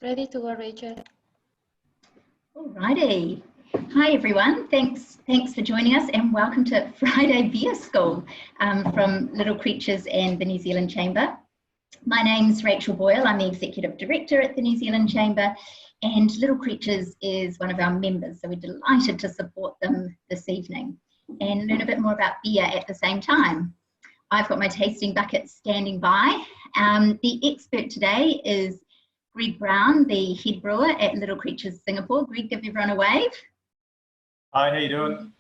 Ready to go, Rachel. Alrighty. Hi everyone. Thanks for joining us and welcome to Friday Beer School from Little Creatures and the New Zealand Chamber. My name's Rachel Boyle. I'm the Executive Director at the New Zealand Chamber, and Little Creatures is one of our members, so we're delighted to support them this evening and learn a bit more about beer at the same time. I've got my tasting bucket standing by. The expert today is Greg Brown, the head brewer at Little Creatures Singapore. Greg, give everyone a wave. Hi, how you doing?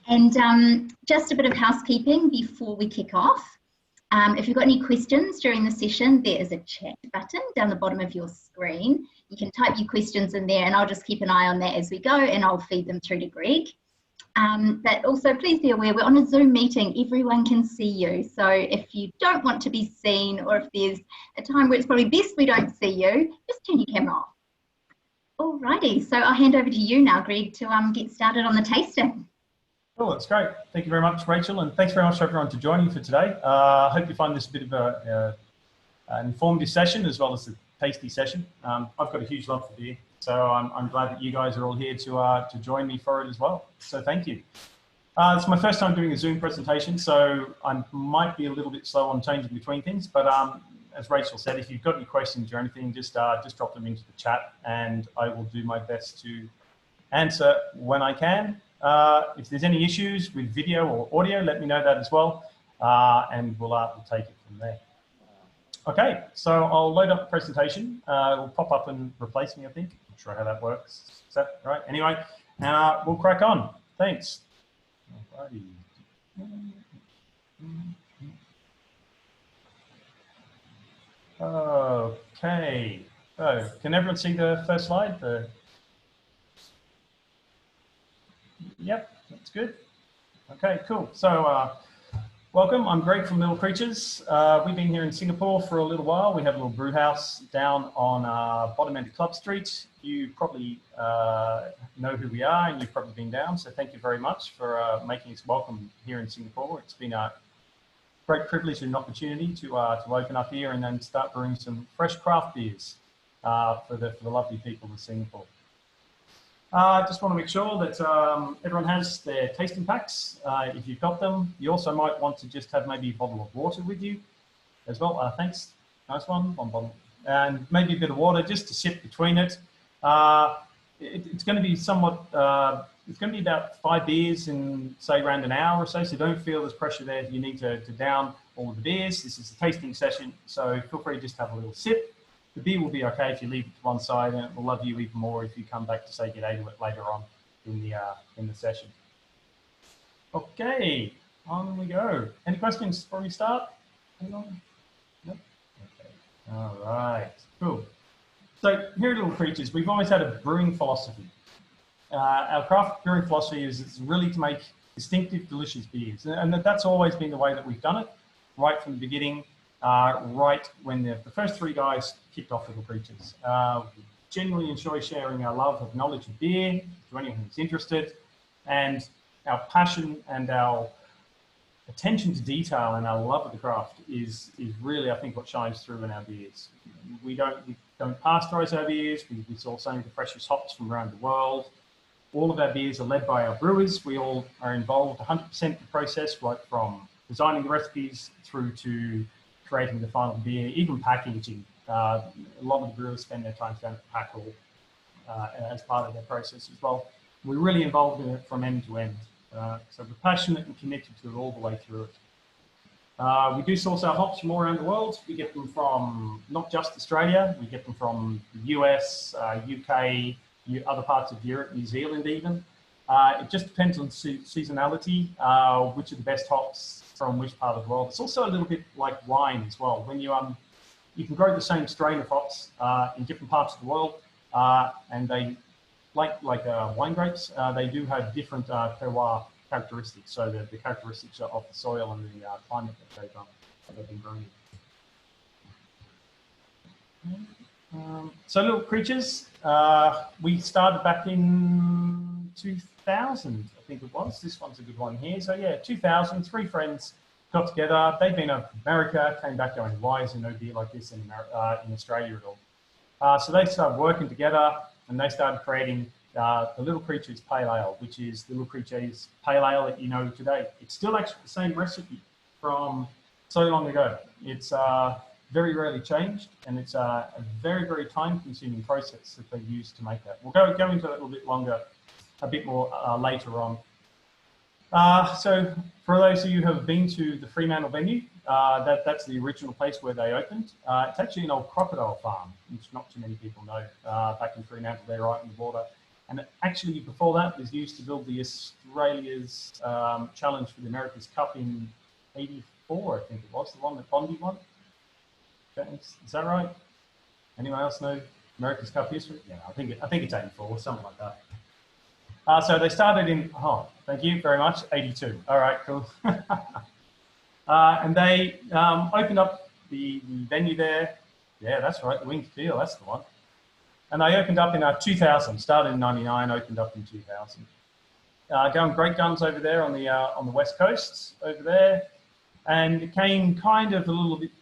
And just a bit of housekeeping before we kick off. If you've got any questions during the session, there is a chat button down the bottom of your screen. You can type your questions in there and I'll just keep an eye on that as we go and I'll feed them through to Greg. But also please be aware we're on a Zoom meeting, everyone can see you. So if you don't want to be seen or if there's a time where it's probably best we don't see you, just turn your camera off. Alrighty, so I'll hand over to you now, Greg, to get started on the tasting. Oh, that's great. Thank you very much, Rachel, and thanks very much to everyone for joining for today. I hope you find this a bit of an informative session as well as a tasty session. I've got a huge love for beer, so I'm glad that you guys are all here to join me for it as well. So thank you. It's my first time doing a Zoom presentation, so I might be a little bit slow on changing between things, but as Rachel said, if you've got any questions or anything, just drop them into the chat and I will do my best to answer when I can. If there's any issues with video or audio, let me know that as well, and we'll take it from there. Okay, so I'll load up the presentation. It will pop up and replace me, I think. Not sure how that works. Is that right? Anyway, we'll crack on. Thanks. Alrighty. Okay, so can everyone see the first slide? Yep, that's good. Okay, cool. So welcome, I'm Greg from Little Creatures. We've been here in Singapore for a little while. We have a little brew house down on bottom end of Club Street. You probably know who we are and you've probably been down, so thank you very much for making us welcome here in Singapore. It's been a great privilege and opportunity to open up here and then start brewing some fresh craft beers for the lovely people of Singapore. I just want to make sure that everyone has their tasting packs. If you've got them, you also might want to just have maybe a bottle of water with you as well. Thanks, nice one bottle. And maybe a bit of water just to sip between it. It's going to be somewhat, it's going to be about 5 beers in say around an hour or so, so don't feel there's pressure there. You need to down all of the beers. This is a tasting session, so feel free to just have a little sip. The beer will be okay if you leave it to one side, and it will love you even more if you come back to say good day to it later on in the session. Okay, on we go. Any questions before we start? Anyone? Nope. Okay. All right. Cool. So here at Little Creatures, we've always had a brewing philosophy. Our craft brewing philosophy is really to make distinctive, delicious beers, and that's always been the way that we've done it, right from the beginning. Right when the first 3 guys kicked off Little Creatures. We genuinely enjoy sharing our love of knowledge of beer to anyone who's interested, and our passion and our attention to detail and our love of the craft is really, I think, what shines through in our beers. We don't pasteurize our beers. We source only the freshest hops from around the world. All of our beers are led by our brewers. We all are involved 100% in the process, right from designing the recipes through to creating the final beer, even packaging. A lot of the brewers spend their time down at the pack hall as part of their process as well. We're really involved in it from end to end. So we're passionate and committed to it all the way through it. We do source our hops from all around the world. We get them from not just Australia, we get them from the US, UK, other parts of Europe, New Zealand even. It just depends on seasonality, which are the best hops from which part of the world. It's also a little bit like wine as well. When you can grow the same strain of hops in different parts of the world, and they, like wine grapes, they do have different terroir characteristics. So the characteristics of the soil and the climate that they've been grown in. So Little Creatures, we started back in 2000, I think it was. This one's a good one here. So yeah, 2000, 3 friends got together. They'd been over to America, came back going, why is there no beer like this in Australia at all? So they started working together and they started creating the Little Creatures Pale Ale, which is the Little Creatures Pale Ale that you know today. It's still actually the same recipe from so long ago. It's very rarely changed, and it's a very, very time-consuming process that they use to make that. We'll go into that a little bit longer, a bit more later on. So for those of you who have been to the Fremantle venue, that's the original place where they opened. It's actually an old crocodile farm, which not too many people know, back in Fremantle, they're right on the border. And actually before that, it was used to build the Australia's challenge for the America's Cup in '84, I think it was, the one that Bondi won. Is that right? Anyone else know America's Cup history? Yeah, I think it's '84, something like that. So they started in, oh, thank you very much, '82. All right, cool. And they opened up the venue there. Yeah, that's right, the Winged Field, that's the one. And they opened up in 2000, started in '99, opened up in 2000. Going great guns over there on the west coast over there. And it came kind of a little bit,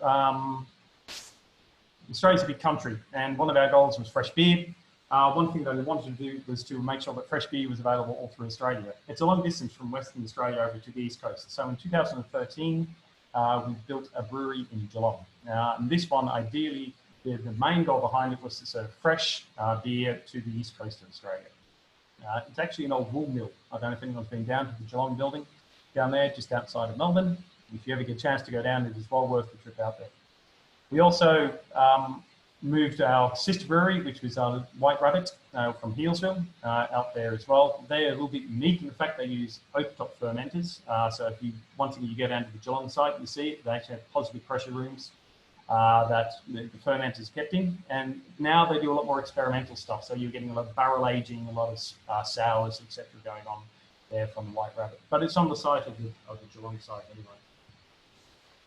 Australia's a big country, and one of our goals was fresh beer. One thing that we wanted to do was to make sure that fresh beer was available all through Australia. It's a long distance from Western Australia over to the East Coast. So in 2013, we built a brewery in Geelong. And this one, ideally, the main goal behind it was to serve fresh beer to the East Coast of Australia. It's actually an old wool mill. I don't know if anyone's been down to the Geelong building down there, just outside of Melbourne. If you ever get a chance to go down, it is well worth the trip out there. We also moved our sister brewery, which was White Rabbit from Healesville, out there as well. They're a little bit unique in the fact they use open-top fermenters. So if you, once again, you go down to the Geelong site, you see it, they actually have positive pressure rooms that the fermenters kept in. And now they do a lot more experimental stuff. So you're getting a lot of barrel aging, a lot of sours, etc. going on there from the White Rabbit. But it's on the site of the Geelong site anyway.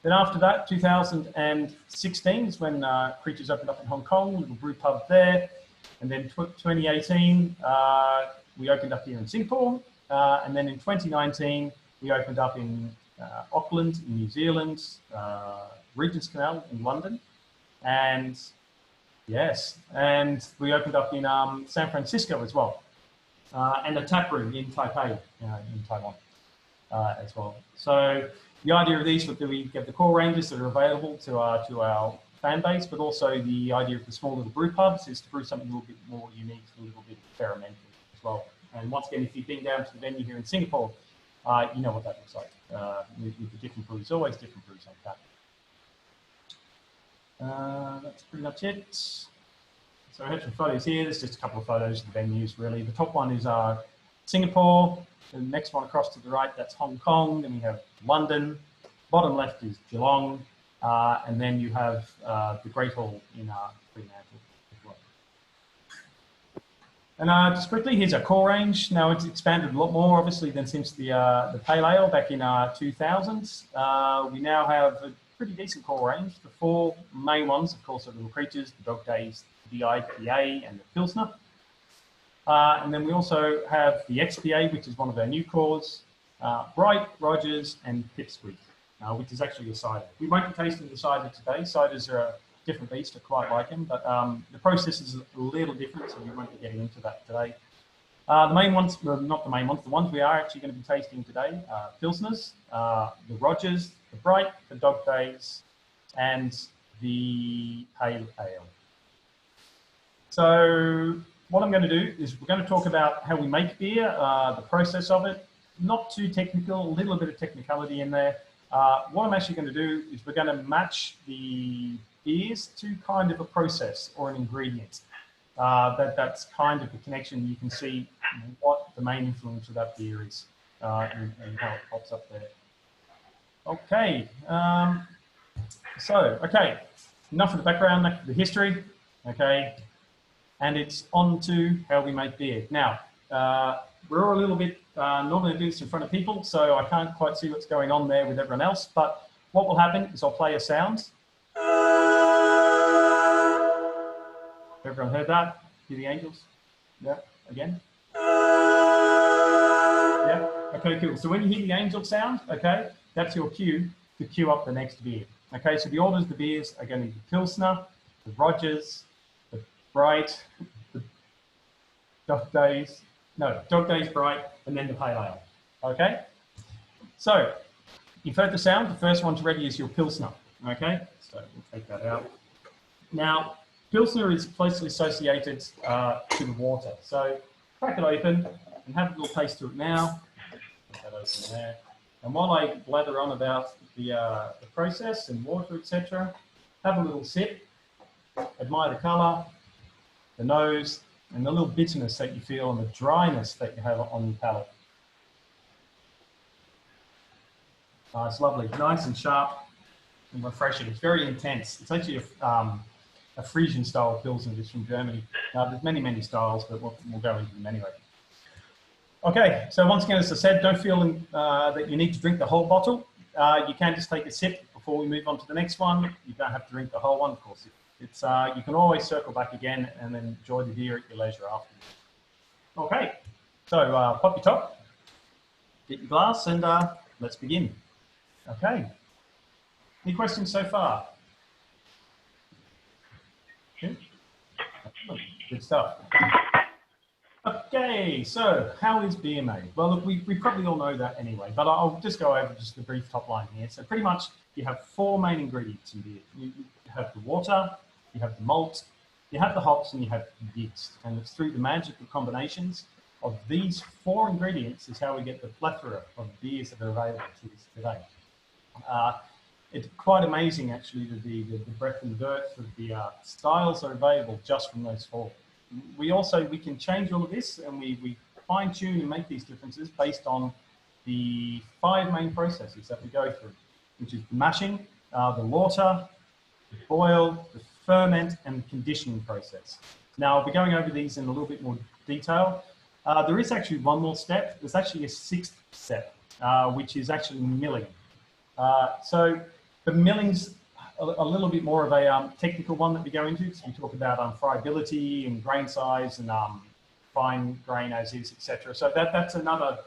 Then after that, 2016 is when Creatures opened up in Hong Kong, little brew pub there. And then 2018, we opened up here in Singapore. And then in 2019, we opened up in Auckland, in New Zealand, Regent's Canal in London. And yes, and we opened up in San Francisco as well. And a tap room in Taipei, in Taiwan as well. So the idea of these was that we get the core ranges that are available to our fan base, but also the idea of the small little brew pubs is to brew something a little bit more unique, a little bit experimental as well. And once again, if you've been down to the venue here in Singapore, you know what that looks like with the different brews, always different brews on tap. That's pretty much it. So I have some photos here. There's just a couple of photos of the venues, really. The top one is Singapore. The next one across to the right, that's Hong Kong. Then we have London. Bottom left is Geelong. And then you have the Great Hall in Fremantle as well. And just quickly, here's our core range. Now it's expanded a lot more, obviously, than since the Pale Ale back in 2000s. We now have a pretty decent core range. The four main ones, of course, are Little Creatures, the Dog Days, the IPA, and the Pilsner. And then we also have the XPA, which is one of our new cores, Bright, Rogers, and Pipsqueak, which is actually a cider. We won't be tasting the cider today. Ciders are a different beast. I quite like them, but the process is a little different, so we won't be getting into that today. The main ones, well, not the main ones, the ones we are actually going to be tasting today are Pilsners, the Rogers, the Bright, the Dog Days, and the Pale Ale. So what I'm going to do is we're going to talk about how we make beer, the process of it. Not too technical, a little bit of technicality in there. What I'm actually going to do is we're going to match the beers to kind of a process or an ingredient. That's kind of the connection. You can see what the main influence of that beer is and how it pops up there. Okay, okay, enough of the background, the history, okay, and it's on to how we make beer. Now, we're all a little bit, normally I do this in front of people, so I can't quite see what's going on there with everyone else, but what will happen is I'll play a sound. Everyone heard that? Hear the angels? Yeah, again? Yeah, okay, cool. So when you hear the angel sound, okay, that's your cue to cue up the next beer. Okay, so the orders of the beers are going to be the Pilsner, the Rogers, the bright, the dog days bright, and then the pale ale. Okay? So, you've heard the sound. The first one to ready is your Pilsner. Okay? So we'll take that out. Now, Pilsner is closely associated to the water. So, crack it open and have a little taste to it now. Put that open there. And while I blather on about the process and water, etc., have a little sip, admire the colour, the nose, and the little bitterness that you feel and the dryness that you have on your palate. It's lovely, nice and sharp and refreshing. It's very intense. It's actually a Frisian style Pilsner, it's from Germany. There's many styles, but we'll go into them anyway. Okay, so once again, as I said, don't feel that you need to drink the whole bottle. You can just take a sip before we move on to the next one. You don't have to drink the whole one, of course. It's you can always circle back again and then enjoy the beer at your leisure afterwards. Okay, so pop your top, get your glass, and let's begin. Okay, any questions so far? Good stuff. Okay, so how is beer made? Well, look, we probably all know that anyway, but I'll just go over just the brief top line here. So pretty much you have four main ingredients in beer. You have the water, you have the malt, you have the hops, and you have the yeast. And it's through the magical combinations of these four ingredients is how we get the plethora of beers that are available to us today. It's quite amazing, actually, the breadth and the depth of the styles are available just from those four. We can change all of this, and we fine tune and make these differences based on the five main processes that we go through, which is the mashing, the water, the boil, the ferment, and the conditioning process. Now, I'll be going over these in a little bit more detail. There is actually one more step. There's actually a sixth step, which is actually milling. So the milling's a little bit more of a technical one that we go into. So we talk about friability and grain size and fine grain as is, etc. So that's another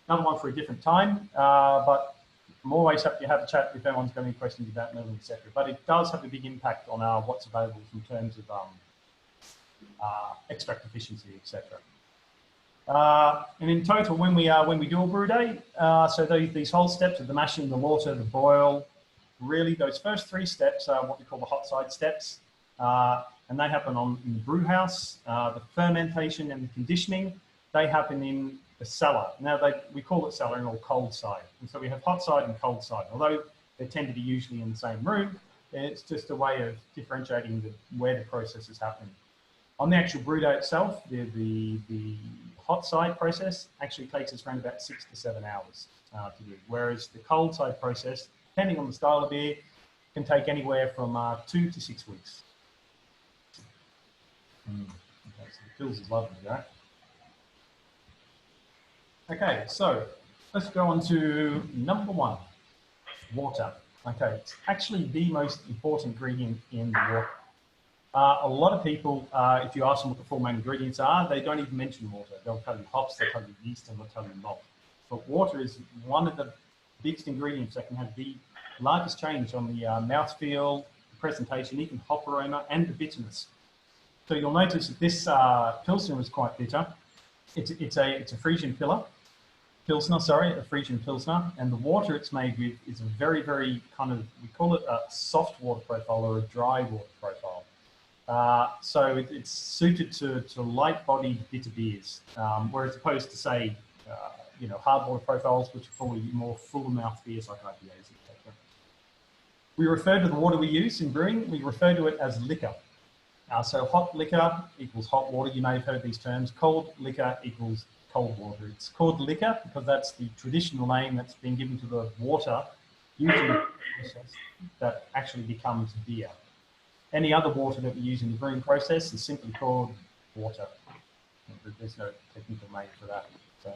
one for a different time. But I'm always happy to have a chat if anyone's got any questions about milling, etc. But it does have a big impact on what's available in terms of extract efficiency, etc. And in total, when we do a brew day, so these whole steps of the mashing, the water, the boil, really those first three steps are what we call the hot side steps, and they happen in the brew house. The fermentation and the conditioning, they happen in the cellar. Now we call it cellar or cold side, and so we have hot side and cold side. Although they tend to be usually in the same room, it's just a way of differentiating where the process is happening. On the actual brew day itself, the hot side process actually takes us around about 6 to 7 hours to do, whereas the cold side process, depending on the style of beer, can take anywhere from 2 to 6 weeks. Okay, so the Pils is lovely, right? Okay, so let's go on to number one, water. Okay, it's actually the most important ingredient in the water. A lot of people, if you ask them what the four main ingredients are, they don't even mention water. They'll tell you hops, they'll tell you yeast, and they'll tell you malt. But water is one of the biggest ingredients that can have the largest change on the mouthfeel, the presentation, even hop aroma, and the bitterness. So you'll notice that this Pilsner is quite bitter. It's a Frisian Pilsner, a Frisian Pilsner, and the water it's made with is a very, very kind of, we call it a soft water profile or a dry water profile. So it's suited to light-bodied bitter beers, whereas opposed to, say, hard water profiles, which are probably more full-mouth beers like IPAs, etc. We refer to the water we use in brewing, we refer to it as liquor. So hot liquor equals hot water. You may have heard these terms. Cold liquor equals cold water. It's called liquor because that's the traditional name that's been given to the water used in the process that actually becomes beer. Any other water that we use in the brewing process is simply called water. There's no technical name for that. So,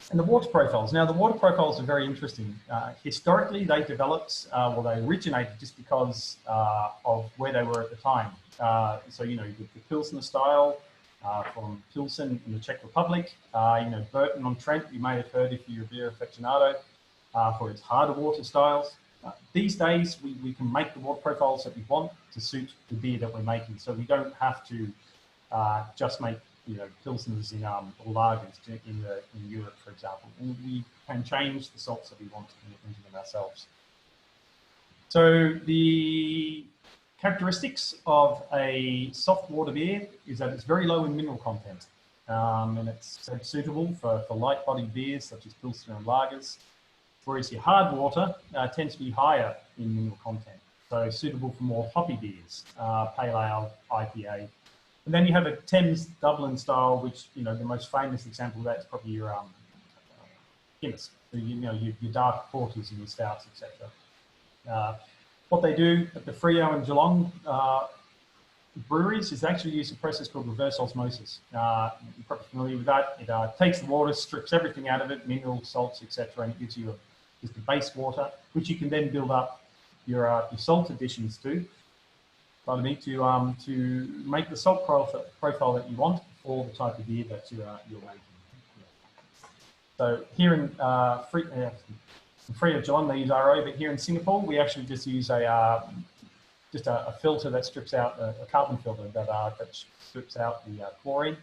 and the water profiles. Now, the water profiles are very interesting. Historically, they developed, they originated just because of where they were at the time. So, the Pilsner style from Pilsen in the Czech Republic. Burton-on-Trent, you may have heard if you're a beer aficionado, for its harder water styles. These days, we can make the water profiles that we want to suit the beer that we're making. So we don't have to just make pilsners in or lagers in Europe, for example. We can change the salts that we want into them ourselves. So the characteristics of a soft water beer is that it's very low in mineral content, and it's suitable for light-bodied beers such as Pilsner and lagers, whereas your hard water tends to be higher in mineral content, so suitable for more hoppy beers, pale ale, IPA. And then you have a Thames Dublin style, which, the most famous example of that is probably your Guinness, your dark porters and your stouts, etc. What they do at the Freo and Geelong breweries is actually use a process called reverse osmosis. You're probably familiar with that. It takes the water, strips everything out of it, minerals, salts, etc., and it gives you just the base water, which you can then build up your salt additions to. Pardon me, to make the salt profile that you want for the type of beer that you're making. So here in Freo Geelong, they use RO, but here in Singapore, we actually just use a filter that strips out a carbon filter that strips out the chlorine,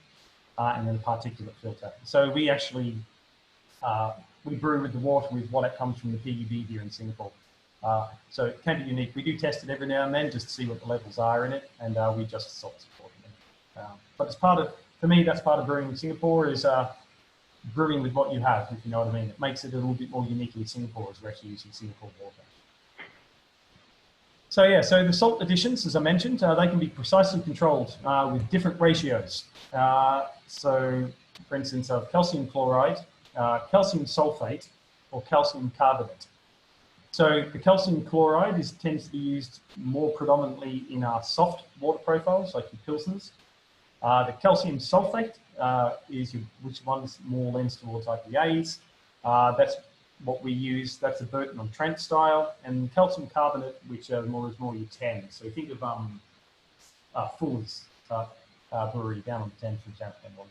and then a particulate filter. So we actually we brew with the water with what comes from the PUB here in Singapore. So it can be unique. We do test it every now and then just to see what the levels are in it, and we just salt support them. But as part of, for me, that's part of brewing in Singapore is brewing with what you have, if you know what I mean. It makes it a little bit more uniquely Singapore as we're actually using Singapore water. So yeah, so the salt additions, as I mentioned, they can be precisely controlled with different ratios. So for instance, of calcium chloride, calcium sulfate, or calcium carbonate. So the calcium chloride tends to be used more predominantly in our soft water profiles, like your pilsners. The calcium sulfate which one's more lends towards IPAs. That's what we use. That's a Burton-on-Trent style, and calcium carbonate, which is more your Thames. So think of Fuller's brewery down on the Thames, for example.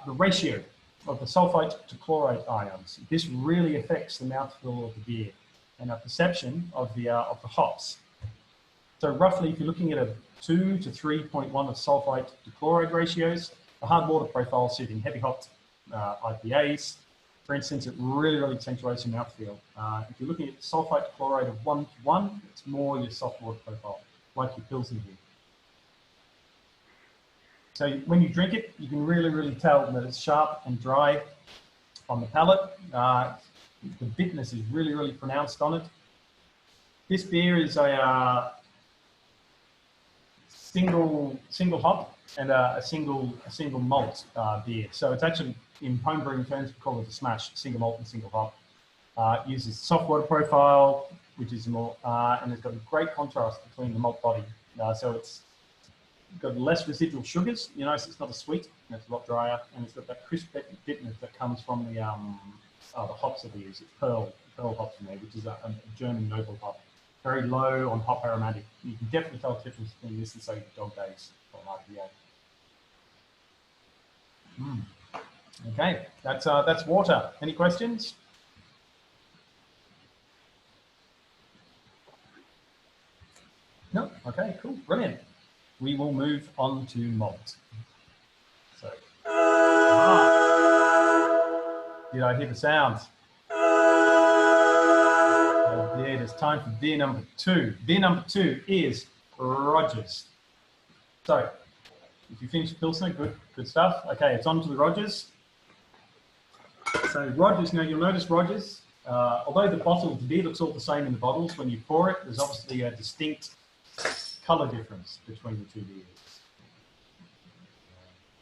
The ratio of the sulfite to chloride ions. This really affects the mouthfeel of the beer and our perception of the hops. So roughly, if you're looking at a 2 to 3.1 of sulfite to chloride ratios, the hard water profile suiting heavy hopped IPAs, for instance, it really accentuates your mouthfeel. If you're looking at sulfite to chloride of 1 to 1, it's more your soft water profile, like your Pilsner here. So when you drink it, you can really tell that it's sharp and dry on the palate. The bitterness is really pronounced on it. This beer is a single hop and a single malt beer. So it's actually, in homebrewing terms, we call it a smash, single malt and single hop. Uses soft water profile, which is more, and it's got a great contrast between the malt body. So it's got less residual sugars, so it's not as sweet, and it's a lot drier, and it's got that crisp bitterness that comes from the hops that we use. It's Pearl hops in there, which is a German noble hop. Very low on hop aromatic. You can definitely tell the difference between this and, say, Dog Days or IPA. Okay, that's water. Any questions? No? Okay, cool, brilliant. We will move on to malt. So, did I hear the sounds? Oh dear, it's time for beer number 2. Beer number 2 is Rogers. So, if you finish Pilsner, good stuff. Okay, it's on to the Rogers. So Rogers, now you'll notice Rogers, although the bottle of the beer looks all the same in the bottles, when you pour it, there's obviously a distinct colour difference between the two beers.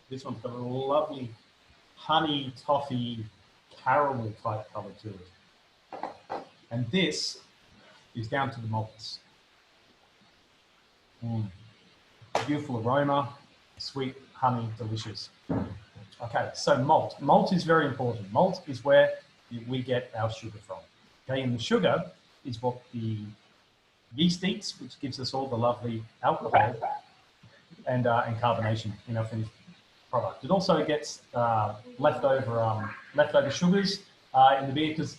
This one's got a lovely honey, toffee, caramel type colour to it. And this is down to the malts. Beautiful aroma, sweet, honey, delicious. Okay, so malt. Malt is very important. Malt is where we get our sugar from. Okay, and the sugar is what the yeast eats, which gives us all the lovely alcohol and carbonation in our finished product. It also gets leftover sugars in the beer, because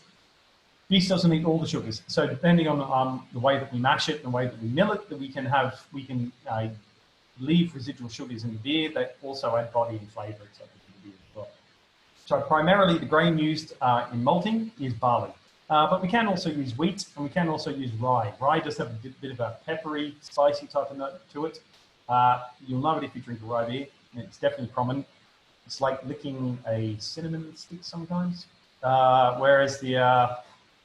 Yeast doesn't eat all the sugars. So depending on the way that we mash it and the way that we mill it, that we can leave residual sugars in the beer that also add body and flavour, etc. to the beer as well. So primarily the grain used in malting is barley. But we can also use wheat and we can also use rye. Rye does have a bit of a peppery, spicy type of note to it. You'll know it if you drink a rye beer. It's definitely prominent. It's like licking a cinnamon stick sometimes. Whereas the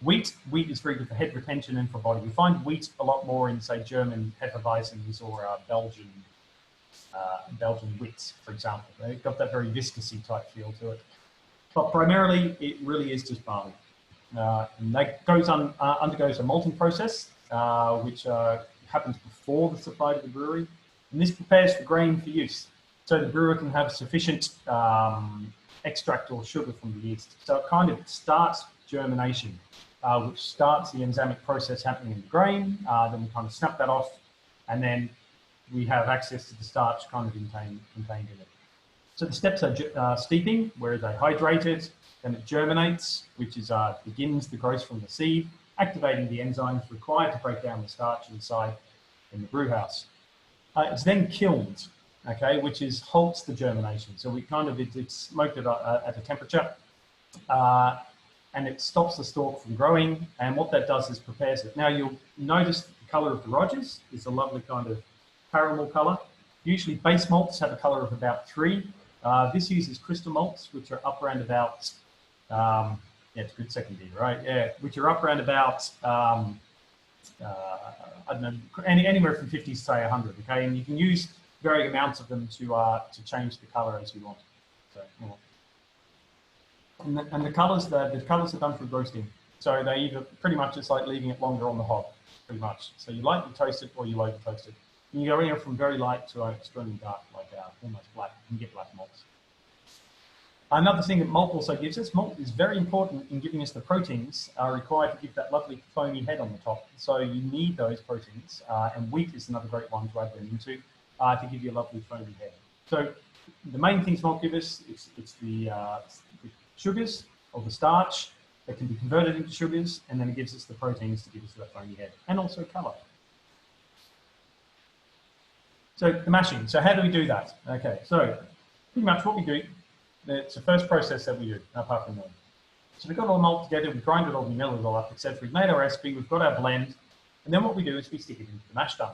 wheat is very good for head retention and for body. You find wheat a lot more in, say, German Hefeweizens or Belgian wheats, for example. They've got that very viscousy type feel to it. But primarily, it really is just barley. And that undergoes a malting process, which happens before the supply to the brewery. And this prepares the grain for use. So the brewer can have sufficient extract or sugar from the yeast. So it kind of starts germination, which starts the enzymic process happening in the grain. Then we kind of snap that off, and then we have access to the starch kind of contained in it. So the steps are steeping, where they hydrate it, then it germinates, which is begins the growth from the seed, activating the enzymes required to break down the starch inside in the brew house. It's then kilned, okay, which halts the germination. So we it's smoked at a temperature, and it stops the stalk from growing. And what that does is prepares it. Now you'll notice the color of the Rogers is a lovely kind of caramel color. Usually base malts have a color of about 3. This uses crystal malts, which are up around about, yeah, it's a good second beer, right? Yeah, which are up around about, I don't know, anywhere from 50 to say 100, okay? And you can use varying amounts of them to change the color as you want. So, yeah. And the colors are done through roasting. So they either pretty much just like leaving it longer on the hob, pretty much. So you lightly toast it or you lightly toast it. And you go anywhere from very light to extremely dark, like almost black. You can get black malts. Another thing that malt also gives us, malt is very important in giving us the proteins required to give that lovely foamy head on the top. So you need those proteins, and wheat is another great one to add them into to give you a lovely foamy head. So the main things malt give us, it's the sugars or the starch that can be converted into sugars, and then it gives us the proteins to give us that foamy head, and also colour. So the mashing, so how do we do that? Okay, so pretty much what we do, it's the first process that we do, apart from that. So we've got all the malt together, we grind it all, we mill it all up, etc. We've made our recipe, we've got our blend, and then what we do is we stick it into the mash tun.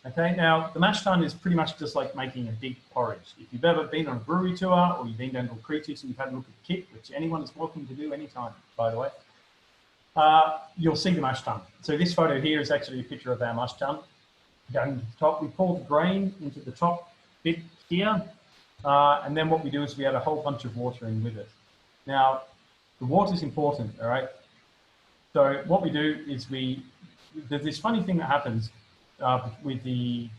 Okay, now the mash tun is pretty much just like making a big porridge. If you've ever been on a brewery tour or you've been down to Creatures and you've had a look at the kit, which anyone is welcome to do anytime, by the way, you'll see the mash tun. So this photo here is actually a picture of our mash tun. Going to the top, we pour the grain into the top bit here, and then what we do is we add a whole bunch of water in with it. Now, the water is important, all right? So what we do is there's this funny thing that happens with the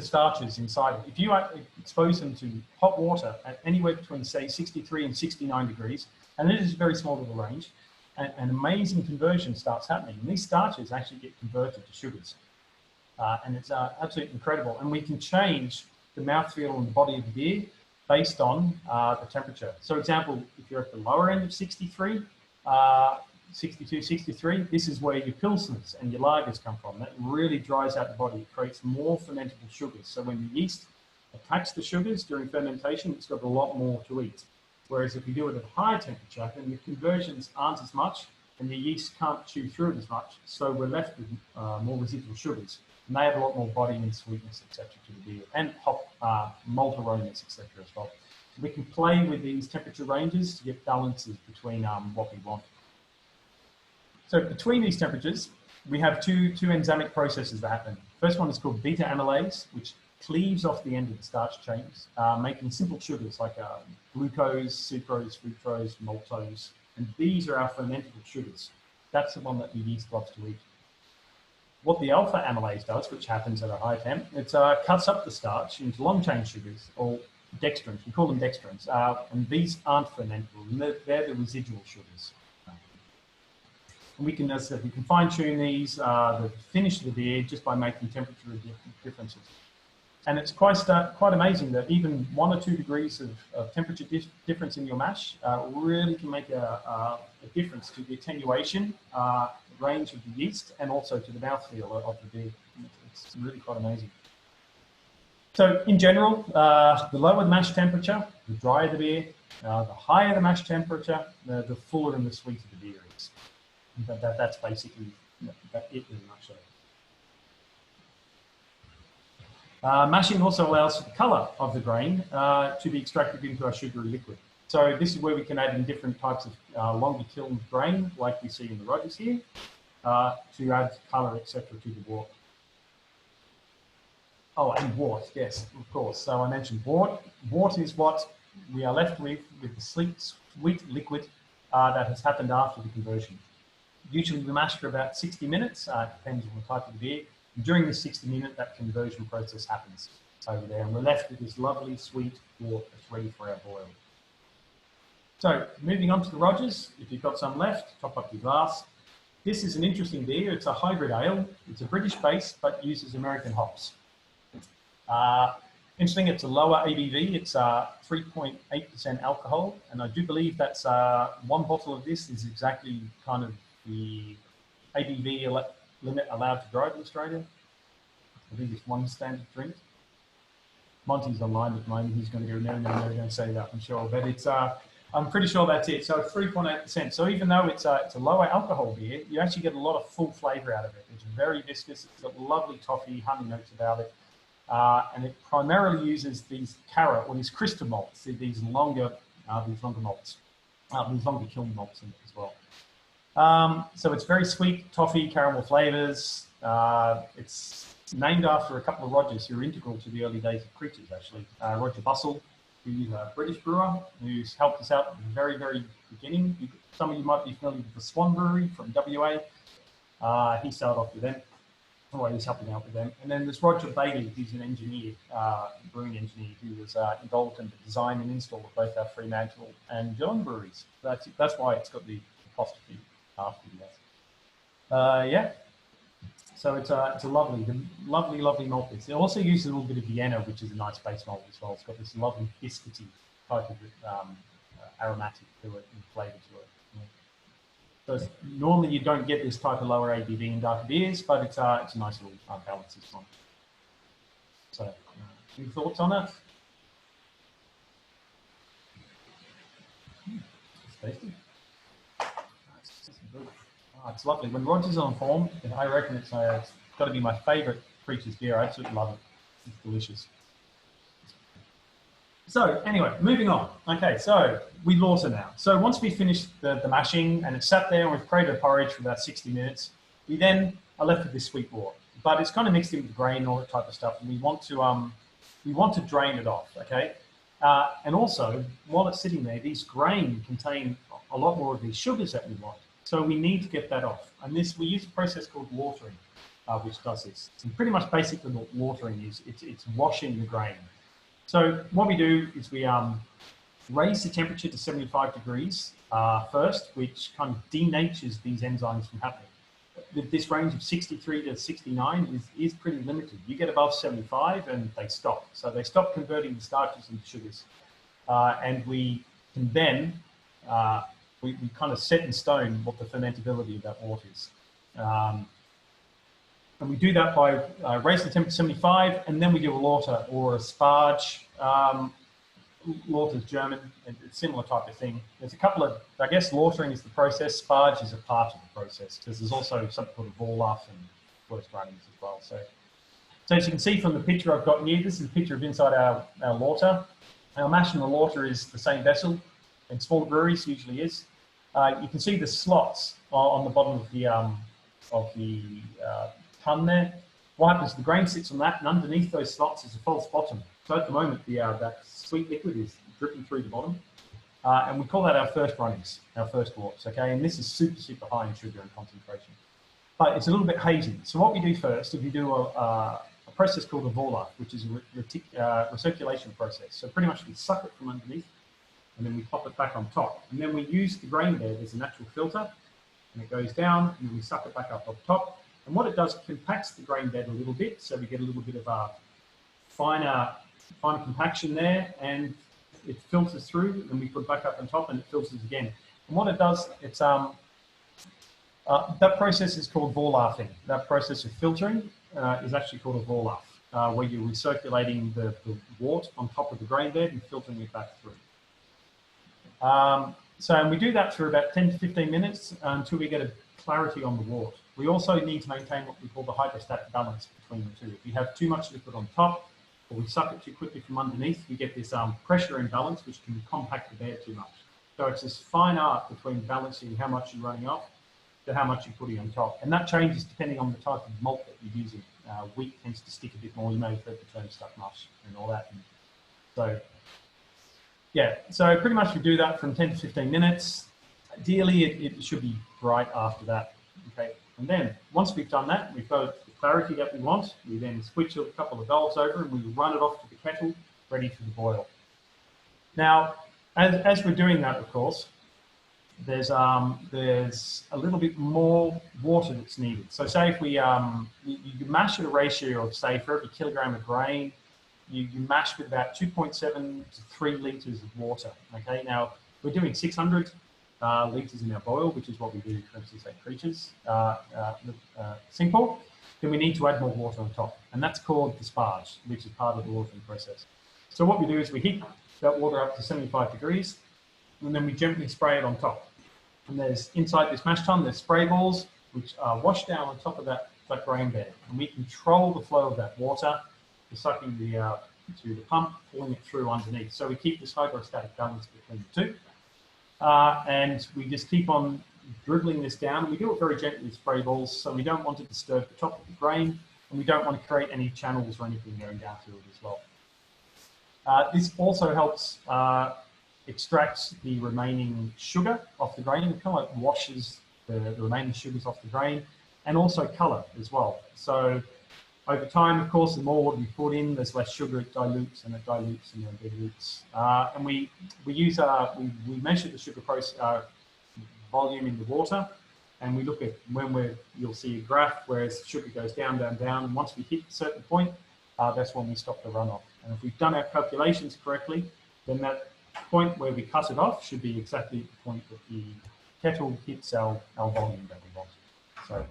starches inside it. If you expose them to hot water at anywhere between, say, 63 and 69 degrees, and it is a very small little range, an amazing conversion starts happening. And these starches actually get converted to sugars. And it's absolutely incredible. And we can change the mouthfeel and the body of the beer based on the temperature. So, example, if you're at the lower end of 63, 62, 63, this is where your pilsners and your lagers come from. That really dries out the body. It creates more fermentable sugars. So when the yeast attacks the sugars during fermentation, it's got a lot more to eat. Whereas if you do it at a higher temperature, then the conversions aren't as much and the yeast can't chew through it as much. So we're left with more residual sugars. And they have a lot more body and sweetness, etc., to the beer, and malt aromas, etc., as well. We can play with these temperature ranges to get balances between what we want. So between these temperatures, we have two enzymic processes that happen. First one is called beta amylase, which cleaves off the end of the starch chains, making simple sugars like glucose, sucrose, fructose, maltose, and these are our fermentable sugars. That's the one that the yeast loves to eat. What the alpha amylase does, which happens at a high temp, it cuts up the starch into long-chain sugars, or dextrins. We call them dextrins, and these aren't fermentable, and they're the residual sugars. And we can, as I said, we can fine-tune these, the finish of the beer, just by making temperature differences. And it's quite amazing that even 1 or 2 degrees of temperature difference in your mash really can make a difference to the attenuation range of the yeast and also to the mouthfeel of the beer. It's really quite amazing. So in general, the lower the mash temperature, the drier the beer. The higher the mash temperature, the fuller and the sweeter the beer is. That's basically it in a nutshell. Mashing also allows the colour of the grain to be extracted into a sugary liquid. So this is where we can add in different types of longer kiln grain, like we see in the Rogers here, to add colour, etc., to the wort. Oh, and wort, yes, of course. So I mentioned wort. Wort is what we are left with the sweet liquid that has happened after the conversion. Usually we mash for about 60 minutes, depends on the type of beer. And during the 60-minute, that conversion process happens over there, and we're left with this lovely sweet wort that's ready for our boil. So moving on to the Rogers, if you've got some left, top up your glass. This is an interesting beer. It's a hybrid ale. It's a British base, but uses American hops. Interesting, it's a lower ABV. It's 3.8% alcohol, and I do believe that's 1 bottle of this is exactly kind of the ABV limit allowed to drive in Australia. I think it's 1 standard drink. Monty's online at the moment. He's going to go, no, don't say that, I'm sure. But it's, I'm pretty sure that's it. So 3.8%. So even though it's a lower alcohol beer, you actually get a lot of full flavour out of it. It's very viscous. It's got lovely toffee, honey notes about it. And it primarily uses these Cara or these crystal malts, these longer malts, these longer kiln malts in it as well. So it's very sweet, toffee, caramel flavors. It's named after a couple of Rogers who are integral to the early days of Creatures, actually. Roger Bussell, who's a British brewer, who's helped us out at the very, very beginning. Some of you might be familiar with the Swan Brewery from WA. He started off with them. Or he's helping out with them. And then there's Roger Bailey, who's an engineer, brewing engineer, who was involved in the design and install of both our Fremantle and Dillon breweries. That's why it's got the apostrophe after the S. Yeah. So it's a lovely malt. It also uses a little bit of Vienna, which is a nice base malt as well. It's got this lovely biscuity type of aromatic to it and flavour to it. So normally you don't get this type of lower ABV in darker beers, but it's a nice little balance this one. So, any thoughts on it? It's tasty. It's lovely. When Roger's on form, I reckon it's got to be my favourite Creatures beer. I absolutely love it. It's delicious. So anyway, moving on. Okay, so we lauter now. So once we finish the mashing and it's sat there and we've created a porridge for about 60 minutes, we then are left with this sweet wort. But it's kind of mixed in with grain and all that type of stuff, and we want to drain it off. Okay, and also while it's sitting there, these grain contain a lot more of these sugars that we want. So we need to get that off, and we use a process called watering, which does this. And pretty much basically what watering is, it's washing the grain. So what we do is we raise the temperature to 75 degrees first, which kind of denatures these enzymes from happening. This range of 63 to 69 is pretty limited. You get above 75 and they stop. So they stop converting the starches into sugars. And we can then, we kind of set in stone what the fermentability of that wort is. And we do that by raising the temperature to 75, and then we do a lauter or a sparge. Lauter's German, it's a similar type of thing. There's a couple of, I guess lautering is the process, sparge is a part of the process, because there's also something called a Vorlauf and first runnings as well. So as you can see from the picture I've got here, this is a picture of inside our lauter. Our mash in the lauter is the same vessel, and smaller breweries usually is. You can see the slots on the bottom of the ton there. What happens, the grain sits on that, and underneath those slots is a false bottom. So at the moment, that sweet liquid is dripping through the bottom. And we call that our first runnings, our first worts, okay? And this is super, super high in sugar and concentration. But it's a little bit hazy. So what we do first is we do a process called a Vorlauf, which is a recirculation process. So pretty much we suck it from underneath, and then we pop it back on top. And then we use the grain bed as a natural filter, and it goes down, and then we suck it back up top. And what it does, it compacts the grain bed a little bit, so we get a little bit of finer compaction there, and it filters through, and we put it back up on top, and it filters again. And what it does, it's that process is called vorlafing. That process of filtering is actually called a vorlaf, where you're recirculating the wort on top of the grain bed and filtering it back through. So we do that for about 10 to 15 minutes until we get a clarity on the wort. We also need to maintain what we call the hydrostatic balance between the two. If you have too much liquid on top, or we suck it too quickly from underneath, we get this pressure imbalance, which can compact the bed too much. So it's this fine art between balancing how much you're running off to how much you're putting on top. And that changes depending on the type of malt that you're using. Wheat tends to stick a bit more. You may have heard the term stuck mush and all that. And so, yeah, so pretty much we do that from 10 to 15 minutes. Ideally, it should be bright after that. Okay, and then once we've done that, we've got the clarity that we want. We then switch a couple of valves over and we run it off to the kettle, ready for the boil. Now, as we're doing that, of course, there's a little bit more water that's needed. So say if we you mash at a ratio of, say, for every kilogram of grain, you mash with about 2.7 to 3 litres of water. Okay, now we're doing 600 litres in our boil, which is what we do, for instance, at Creatures Singapore. Then we need to add more water on top, and that's called disparage, which is part of the watering process. So what we do is we heat that water up to 75 degrees, and then we gently spray it on top. And there's, inside this mash tun, there's spray balls, which are washed down on top of that grain bed. And we control the flow of that water, the sucking to the pump, pulling it through underneath. So we keep this hydrostatic balance between the two. And we just keep on dribbling this down. And we do it very gently with spray balls, so we don't want to disturb the top of the grain, and we don't want to create any channels or anything going down through it as well. This also helps extract the remaining sugar off the grain. It kind of like washes the remaining sugars off the grain, and also colour as well. So over time, of course, the more water we put in, there's less sugar. It dilutes and it dilutes and then dilutes. And we measure the sugar volume in the water, and we look at when you'll see a graph where the sugar goes down, down, down. And once we hit a certain point, that's when we stop the runoff. And if we've done our calculations correctly, then that point where we cut it off should be exactly the point that the kettle hits our volume that we want. So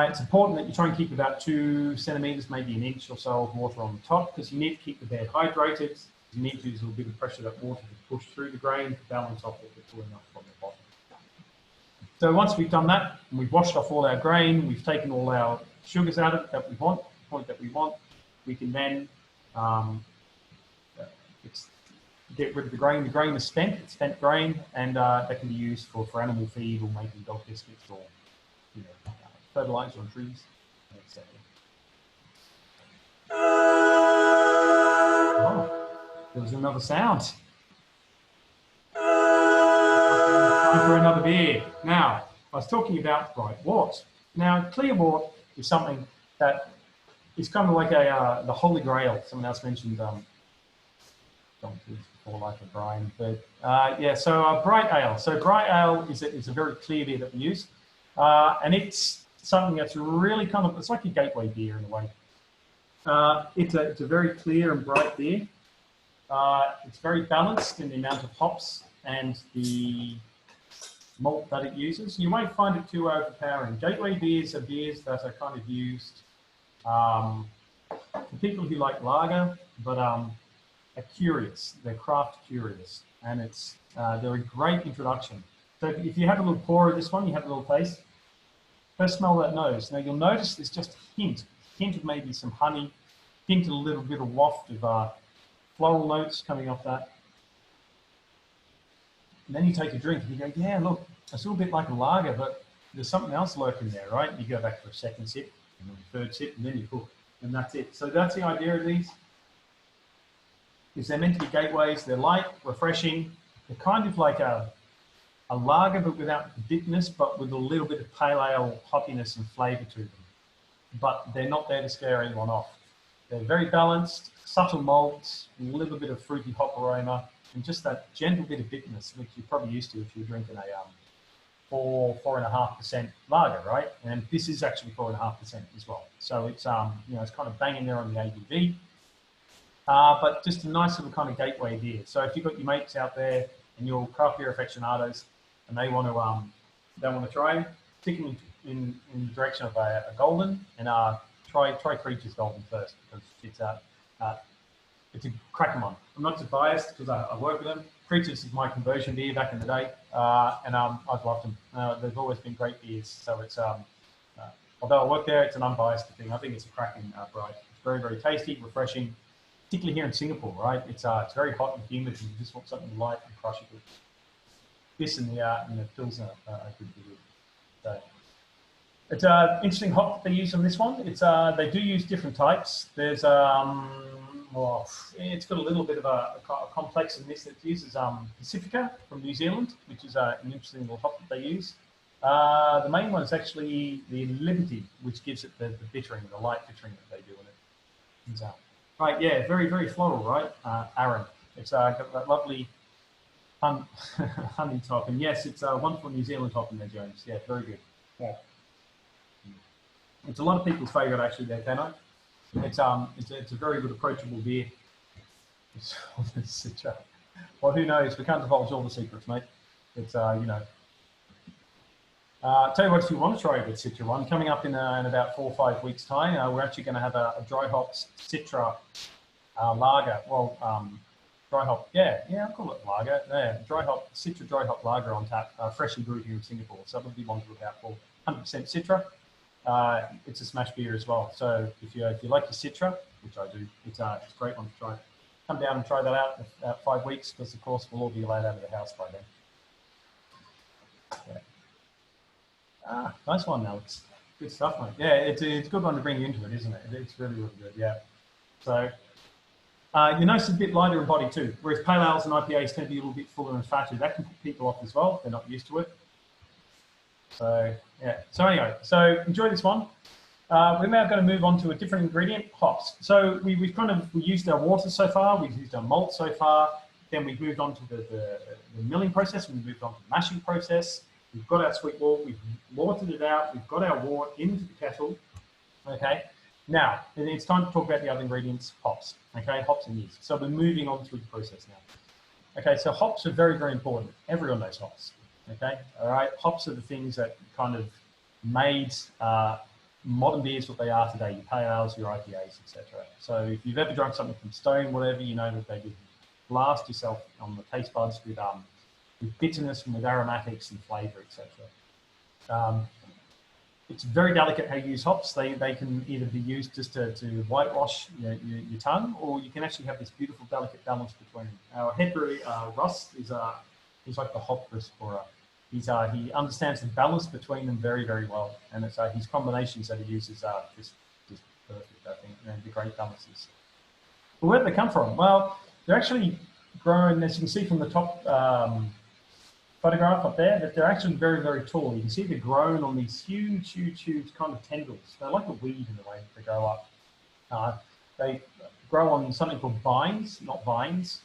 it's important that you try and keep about 2 centimetres, maybe an inch or so of water on the top, because you need to keep the bed hydrated. You need to use a little bit of pressure that water to push through the grain to balance off what we're pulling off from the bottom. So once we've done that, and we've washed off all our grain, we've taken all our sugars out of it that we want, the point that we want, we can then get rid of the grain. The grain is spent, it's spent grain, and that can be used for animal feed or making dog biscuits or fertilizer on trees, etc. Oh, there was another sound. Time for another beer. Now, I was talking about bright wort. Now, clear wort is something that is kind of like the Holy Grail. Someone else mentioned before, like a brine, but yeah. So bright ale. So bright ale is a very clear beer that we use, and it's something that's really kind of, it's like a gateway beer in a way. It's a very clear and bright beer. It's very balanced in the amount of hops and the malt that it uses. You won't find it too overpowering. Gateway beers are beers that are kind of used for people who like lager, but are curious. They're craft curious, and they're a great introduction. So if you have a little pour of this one, you have a little taste. First, smell that nose. Now you'll notice there's just a hint of maybe some honey, hint of a little bit of waft of floral notes coming off that. And then you take a drink and you go, yeah, look, it's a little bit like a lager, but there's something else lurking there, right? And you go back for a second sip, and then a third sip, and then you cook, and that's it. So that's the idea of these. Is they're meant to be gateways. They're light, refreshing. They're kind of like a lager, but without bitterness, but with a little bit of pale ale hoppiness and flavour to them. But they're not there to scare anyone off. They're very balanced, subtle malts, a little bit of fruity hop aroma, and just that gentle bit of bitterness, which you're probably used to if you're drinking 4.5% lager, right? And this is actually 4.5% as well. So it's you know, it's kind of banging there on the ABV. But just a nice little kind of gateway beer. So if you've got your mates out there and your craft beer aficionados, and they want to try, stick them in the direction of a golden, and try Creature's Golden first, because it's a cracking one. I'm not just biased because I work with them. Creatures is my conversion beer back in the day, and I've loved them. They've always been great beers. So it's although I work there, it's an unbiased thing. I think it's a cracking variety. It's very, very tasty, refreshing. Particularly here in Singapore, right? It's very hot and humid, and you just want something light and crush it with. This and the Pilsner are good to do. So it's an interesting hop that they use on this one. It's they do use different types. There's well, it's got a little bit of a complex in this that uses Pacifica from New Zealand, which is an interesting little hop that they use. The main one is actually the Liberty, which gives it the bittering, the light bittering that they do in it. It's, right, yeah, very, very floral, right? Aaron. It's got that lovely honey top. And yes, it's a wonderful New Zealand hop in there, James. Yeah, very good. Yeah. It's a lot of people's favourite, actually, there, Tano. It's a very good, approachable beer. Well, who knows? We can't divulge all the secrets, mate. It's, you know. Tell you what, if you want to try a good Citra one, coming up in about 4 or 5 weeks' time, we're actually going to have a dry hops Citra lager. Well, dry hop, yeah, I'll call it lager. Yeah, Citra dry hop lager on tap, freshly brewed here in Singapore. So that'll be one to look out for. 100% Citra. It's a smash beer as well. So if you like your Citra, which I do, it's a great one to try. Come down and try that out in about 5 weeks, because of course we'll all be allowed out of the house by then. Yeah. Nice one, Alex. Good stuff, mate. Yeah, it's a good one to bring you into it, isn't it? It's really, really good, yeah. So, your nose is a bit lighter in body too, whereas pale ales and IPAs tend to be a little bit fuller and fatter. That can put people off as well. They're not used to it. So, yeah. So anyway, so enjoy this one. We're now going to move on to a different ingredient, hops. So we used our water so far, we've used our malt so far, then we've moved on to the milling process, we've moved on to the mashing process. We've got our sweet wort, we've malted it out, we've got our wort into the kettle, okay? Now, it's time to talk about the other ingredients, hops, okay? Hops and yeast. So we're moving on through the process now. Okay, so hops are very, very important. Everyone knows hops, okay? All right, hops are the things that kind of made modern beers what they are today, your pale ales, your IPAs, etc. So if you've ever drunk something from Stone, whatever, you know that they do blast yourself on the taste buds with bitterness and with aromatics and flavour, etc. It's very delicate how you use hops. They can either be used just to whitewash your tongue, or you can actually have this beautiful delicate balance between them. Our head brewer, Russ, he's like the hop explorer. He understands the balance between them very, very well, and it's his combinations that he uses are just perfect, I think, and the great balances. But where do they come from? Well, they're actually grown, as you can see from the top photograph up there, that they're actually very, very tall. You can see they're grown on these huge, huge, huge kind of tendrils. They're like a weed in the way that they grow up. They grow on something called vines, not vines.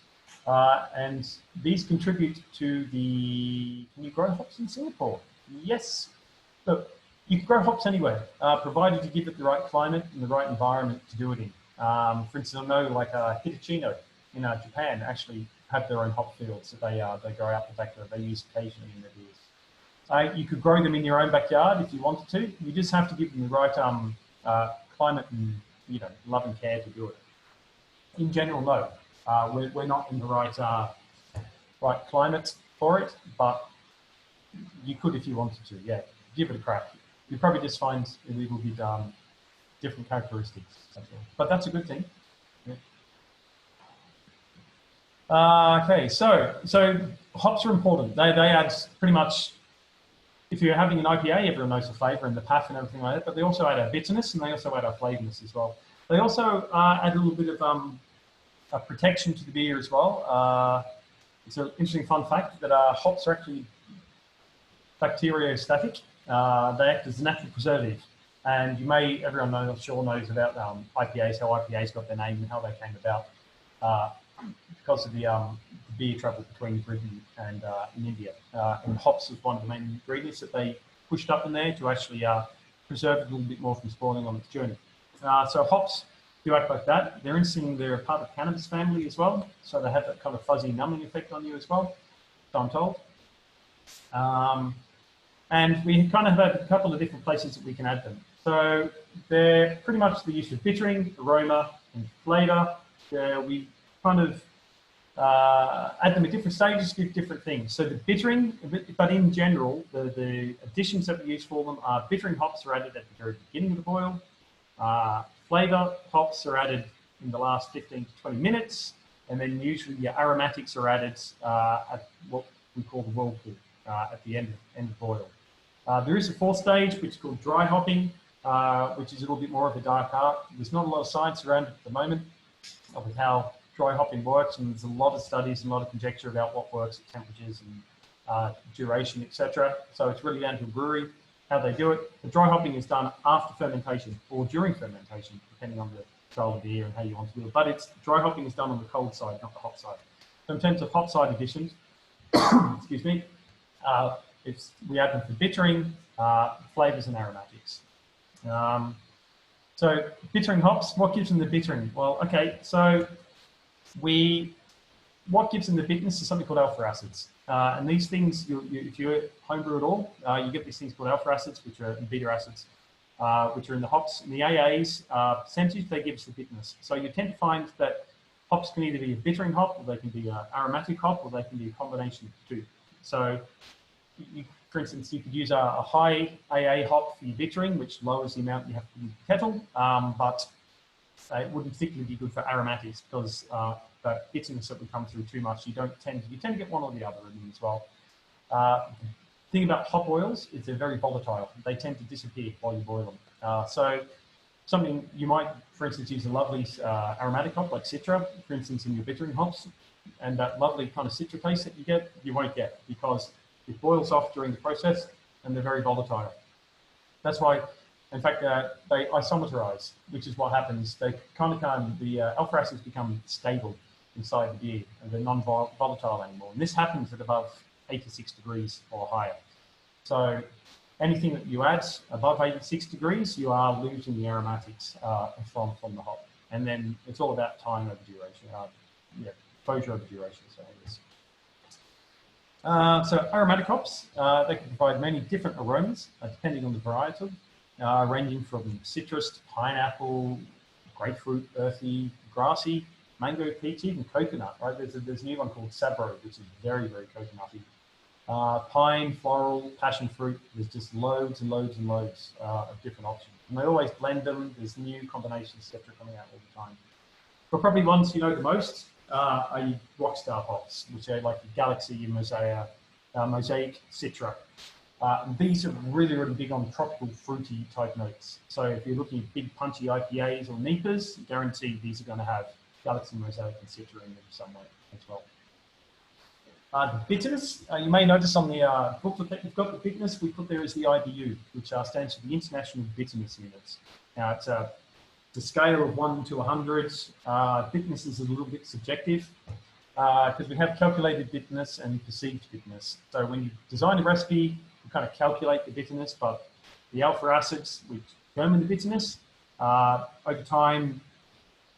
And these contribute to the... Can you grow hops in Singapore? Yes. Look, you can grow hops anywhere, provided you give it the right climate and the right environment to do it in. For instance, I know like Hitachino in Japan actually have their own hop fields that they grow out the back that they use occasionally in their beers. You could grow them in your own backyard if you wanted to. You just have to give them the right climate and love and care to do it. In general, no, we're not in the right climate for it, but you could if you wanted to. Yeah, give it a crack. You probably just find a little bit different characteristics. But that's a good thing. Okay, so hops are important. They add pretty much, if you're having an IPA, everyone knows the flavour and the paf and everything like that, but they also add our bitterness and they also add our flavorness as well. They also add a little bit of protection to the beer as well. It's an interesting fun fact that hops are actually bacteriostatic. They act as a natural preservative. And everyone knows, I'm sure knows about IPAs, how IPAs got their name and how they came about. Because of the beer trouble between Britain and in India. And hops was one of the main ingredients that they pushed up in there to actually preserve it a little bit more from spoiling on its journey. So hops do act like that. They're interesting, they're a part of the cannabis family as well. So they have that kind of fuzzy numbing effect on you as well, so I'm told. And we kind of have a couple of different places that we can add them. So they're pretty much the use of bittering, aroma, and flavour. We kind of add them at different stages, give different things. So the bittering, but in general, the additions that we use for them are bittering hops are added at the very beginning of the boil. Flavour hops are added in the last 15 to 20 minutes. And then usually your aromatics are added at what we call the whirlpool at the end of boil. There is a fourth stage, which is called dry hopping, which is a little bit more of a dark art. There's not a lot of science around it at the moment of how dry hopping works, and there's a lot of studies and a lot of conjecture about what works at temperatures and duration, etc. So it's really down to a brewery how they do it. The dry hopping is done after fermentation or during fermentation, depending on the style of beer and how you want to do it. But dry hopping is done on the cold side, not the hot side. So in terms of hot side additions, excuse me, we add them for bittering, flavors, and aromatics. So bittering hops, what gives them the bittering? Well, okay, so what gives them the bitterness is something called alpha acids. And these things, if you homebrew at all, you get these things called alpha acids, which are beta acids, which are in the hops. In the AAs percentage, they give us the bitterness. So you tend to find that hops can either be a bittering hop, or they can be an aromatic hop, or they can be a combination of the two. So, for instance, you could use a high AA hop for your bittering, which lowers the amount you have to put in the kettle, but it wouldn't particularly be good for aromatics because that bitterness that would come through too much, you tend to get one or the other in them as well. The thing about hop oils is they're very volatile. They tend to disappear while you boil them. So something you might, for instance, use a lovely aromatic hop like Citra, for instance, in your bittering hops, and that lovely kind of Citra taste that you get, you won't get because it boils off during the process and they're very volatile. That's why, in fact, they isometerize, which is what happens. They kind of the alpha acids become stable inside the beer and they're non-volatile anymore. And this happens at above 86 degrees or higher. So anything that you add above 86 degrees, you are losing the aromatics from the hop. And then it's all about time over duration, exposure over duration. So aromatic hops, they can provide many different aromas depending on the varietal, ranging from citrus to pineapple, grapefruit, earthy, grassy, mango, peach, even coconut, right? There's a new one called Sabro, which is very, very coconutty. Pine, floral, passion fruit, there's just loads and loads and loads of different options. And they always blend them, there's new combinations, etc. coming out all the time. But probably ones you know the most are your rockstar hops, which are like the Galaxy, Mosaic, Citra. These are really, really big on tropical fruity type notes. So if you're looking at big punchy IPAs or NEPAs, guaranteed these are going to have Galaxy, Mosaic, and Citra in them some way as well. The bitterness, you may notice on the booklet that you've got the bitterness, we put there as the IBU, which stands for the International Bitterness Units. Now it's the scale of 1 to 100. Bitterness is a little bit subjective because we have calculated bitterness and perceived bitterness. So when you design a recipe, you kind of calculate the bitterness, but the alpha acids, which determine the bitterness, over time,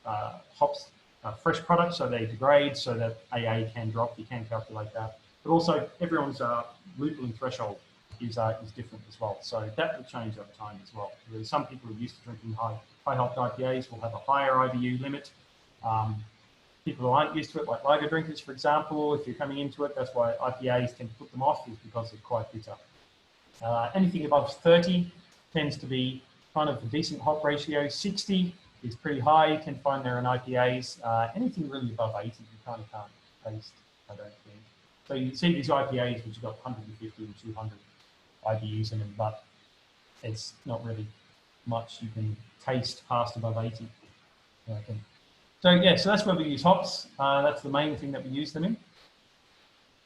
hops are fresh products, so they degrade, so that AA can drop. You can calculate that. But also, everyone's lupulin threshold is different as well. So that will change over time as well. There's some people who are used to drinking high hop IPAs will have a higher IBU limit. People who aren't used to it, like lager drinkers, for example, if you're coming into it, that's why IPAs tend to put them off, is because they're quite bitter. Anything above 30 tends to be kind of a decent hop ratio. 60 is pretty high. You can find there in IPAs. Anything really above 80, you kind of can't taste, I don't think. So you see these IPAs, which have got 150 and 200 IBUs in them, but it's not really much you can taste past above 80. I reckon. So yeah, so that's where we use hops. That's the main thing that we use them in.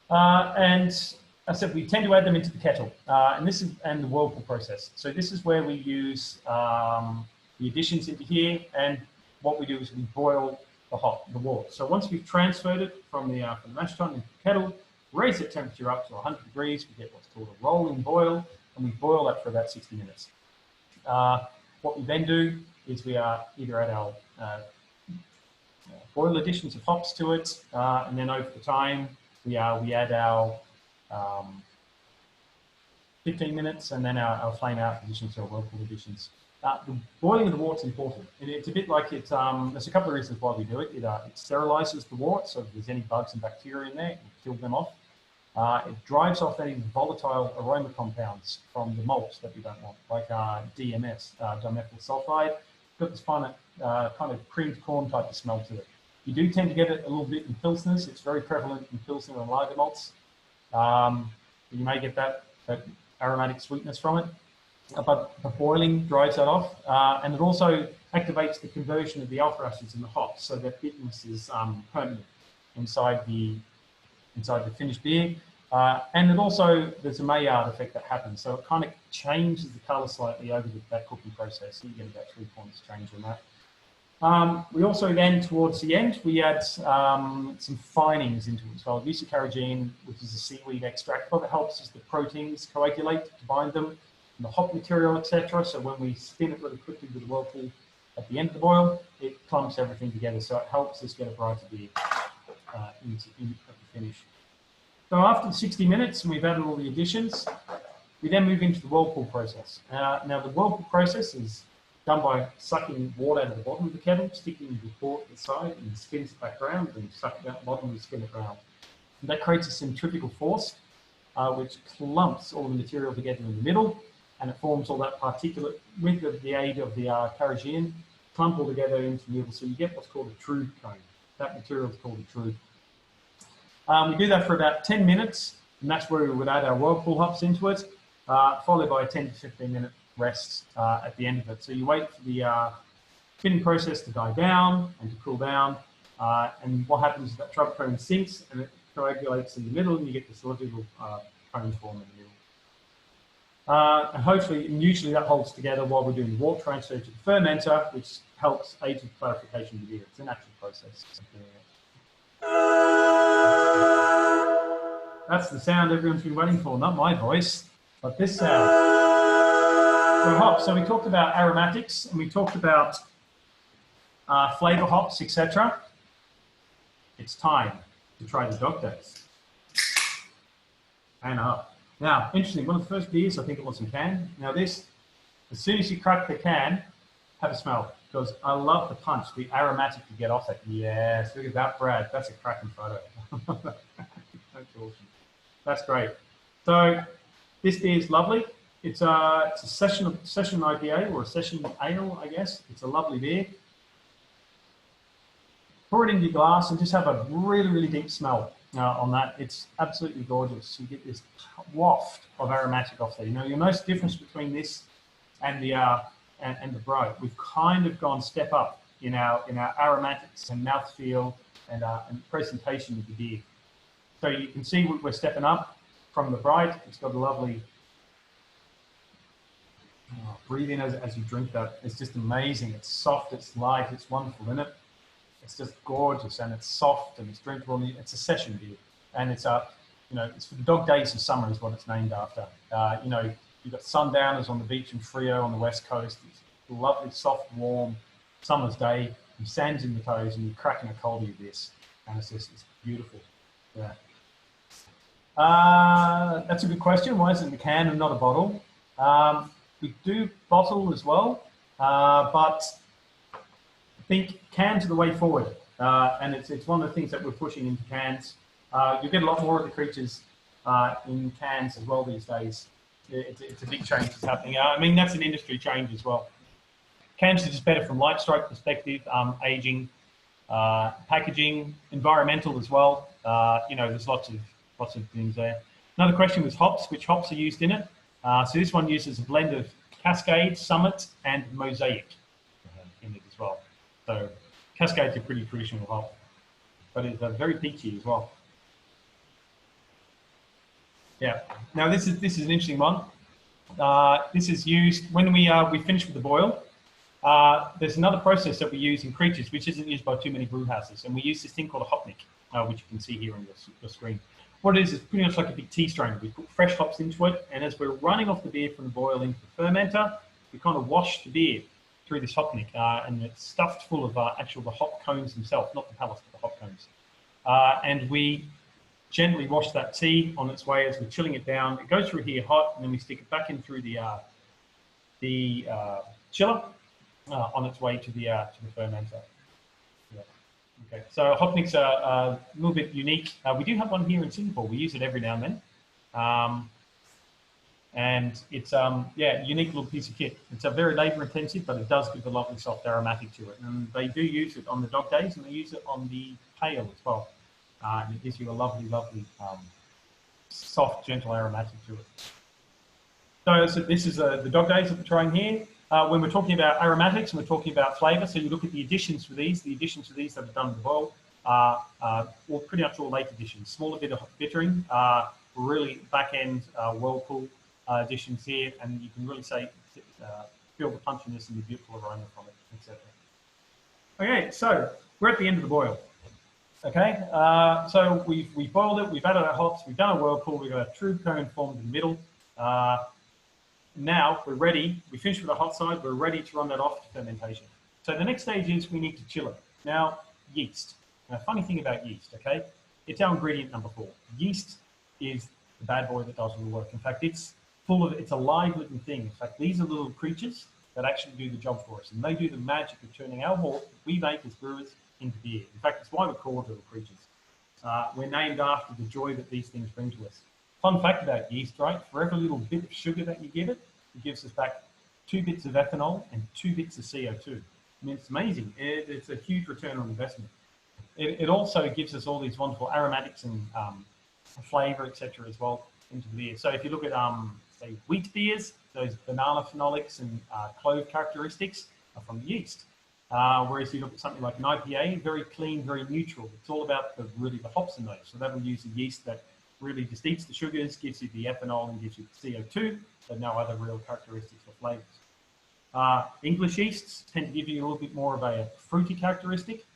And as I said, we tend to add them into the kettle, and the whirlpool process. So this is where we use the additions into here, and what we do is we boil the wort. So once we've transferred it from the mash tun into the kettle, raise the temperature up to 100 degrees, we get what's called a rolling boil, and we boil that for about 60 minutes. What we then do is we either add our boil additions of hops to it, and then over the time we add our 15 minutes, and then our flame out additions, or whirlpool additions. The boiling of the wort's important. It's a bit like there's a couple of reasons why we do it. It sterilizes the wort, so if there's any bugs and bacteria in there, it will kill them off. It drives off any volatile aroma compounds from the malts that we don't want, like DMS, dimethyl sulfide. It's got this kind of creamed corn type of smell to it. You do tend to get it a little bit in Pilsners. It's very prevalent in Pilsner and lager malts. You may get that aromatic sweetness from it. But the boiling drives that off, and it also activates the conversion of the alpha acids in the hops, so that bitterness is permanent inside the finished beer. And it also, there's a Maillard effect that happens, so it kind of changes the colour slightly over that cooking process. So you get about 3 points change on that. We also then, towards the end, we add some finings into it as well. Use of carrageenan, which is a seaweed extract. What it helps is the proteins coagulate to bind them, and the hop material, etc. So when we spin it really quickly with the whirlpool at the end of the boil, it clumps everything together. So it helps us get a brighter beer at the finish. So after 60 minutes, and we've added all the additions, we then move into the whirlpool process. Now the whirlpool process is done by sucking water out of the bottom of the kettle, sticking the wort at the side, and spins it back around, and suck it out the bottom and spin it around. And that creates a centrifugal force, which clumps all the material together in the middle, and it forms all that particulate with the aid of the carrageenan, clump all together into the middle. So you get what's called a true cone. That material is called a true. We do that for about 10 minutes, and that's where we would add our whirlpool hops into it, followed by a 10 to 15 minute rest at the end of it. So you wait for the spinning process to die down and to cool down, and what happens is that trouble cone sinks and it coagulates in the middle, and you get this little cone form in the middle. And hopefully, and usually that holds together while we're doing the wort transfer to the fermenter, which helps aid with clarification of the beer. It's a natural process of doing it. That's the sound everyone's been waiting for, not my voice, but this sound. So hops, so we talked about aromatics, and we talked about flavor hops, etc. It's time to try the dog days. And up. Now, interesting, one of the first beers, I think it was in can. Now this, as soon as you crack the can, have a smell, because I love the punch, the aromatic you get off it. Yes, look at that, Brad. That's a cracking photo. That's awesome. That's great. So this beer is lovely. It's a session IPA, or a session ale, I guess. It's a lovely beer. Pour it into your glass and just have a really, really deep smell on that. It's absolutely gorgeous. You get this waft of aromatic off there. You know, you'll notice the difference between this and the brew. We've kind of gone step up in our aromatics and mouthfeel and presentation of the beer. So you can see we're stepping up from the brew. It's got a lovely breathe in as you drink that. It's just amazing. It's soft, it's light, it's wonderful in it. It's just gorgeous, and it's soft and it's drinkable. It's a session beer, and it's it's for the dog days of summer is what it's named after. You've got sundowners on the beach in Frio on the west coast. It's a lovely, soft, warm summer's day. You sands in your toes, and you're cracking a coldie of this, and it's beautiful. Yeah. That's a good question. Why is it in a can and not a bottle? We do bottle as well, but I think cans are the way forward, and it's one of the things that we're pushing into cans. You get a lot more of the creatures in cans as well these days. It's a big change that's happening. I mean, that's an industry change as well. Cans are just better from light stroke perspective, aging, packaging, environmental as well. There's lots of things there. Another question was hops. Which hops are used in it? So this one uses a blend of Cascade, Summit, and Mosaic in it as well. So Cascade's a pretty traditional hop, but it's very peachy as well. Yeah. Now this is an interesting one. This is used when we finish with the boil. there's another process that we use in creatures, which isn't used by too many brew houses, and we use this thing called a hopnik, which you can see here on your screen. What it is pretty much like a big tea strainer. We put fresh hops into it, and as we're running off the beer from the boil into the fermenter, we kind of wash the beer through this hopnik, and it's stuffed full of the hop cones themselves, not the pellets, but the hop cones. And we gently wash that tea on its way as we're chilling it down. It goes through here hot, and then we stick it back in through the chiller on its way to the fermenter. Yeah. Okay. So hopniks are a little bit unique. We do have one here in Singapore. We use it every now and then. And it's yeah, unique little piece of kit. It's a very labour intensive, but it does give a lovely soft aromatic to it. And they do use it on the dog days, and they use it on the pale as well. And it gives you a lovely, lovely soft, gentle aromatic to it. So this is the dog days that we're trying here. When we're talking about aromatics and we're talking about flavour, so you look at the additions for these. The additions for these that are done in the boil are pretty much all late additions. Smaller bit of bittering, really back end whirlpool additions here, and you can really feel the punchiness and the beautiful aroma from it, etc. Okay, so we're at the end of the boil. Okay, so we've boiled it, we've added our hops, we've done a whirlpool, we've got a true cone formed in the middle. Now we're ready, we finished with the hot side, we're ready to run that off to fermentation. So the next stage is we need to chill it. Now, yeast. Now, funny thing about yeast, okay, it's our ingredient number 4. Yeast is the bad boy that does all the work. In fact, it's a live living thing. In fact, these are little creatures that actually do the job for us, and they do the magic of turning our wort that we make as brewers into beer. In fact, that's why we're called little creatures. We're named after the joy that these things bring to us. Fun fact about yeast, right? For every little bit of sugar that you give it, it gives us back 2 bits of ethanol and 2 bits of CO2. I mean, it's amazing. It's a huge return on investment. It also gives us all these wonderful aromatics and flavour, etc. as well into the beer. So if you look at, say, wheat beers, those banana phenolics and clove characteristics are from yeast. Whereas you look at something like an IPA, very clean, very neutral. It's all about the hops in those. So that will use a yeast that really just eats the sugars, gives you the ethanol, and gives you the CO2, but no other real characteristics or flavours. English yeasts tend to give you a little bit more of a fruity characteristic,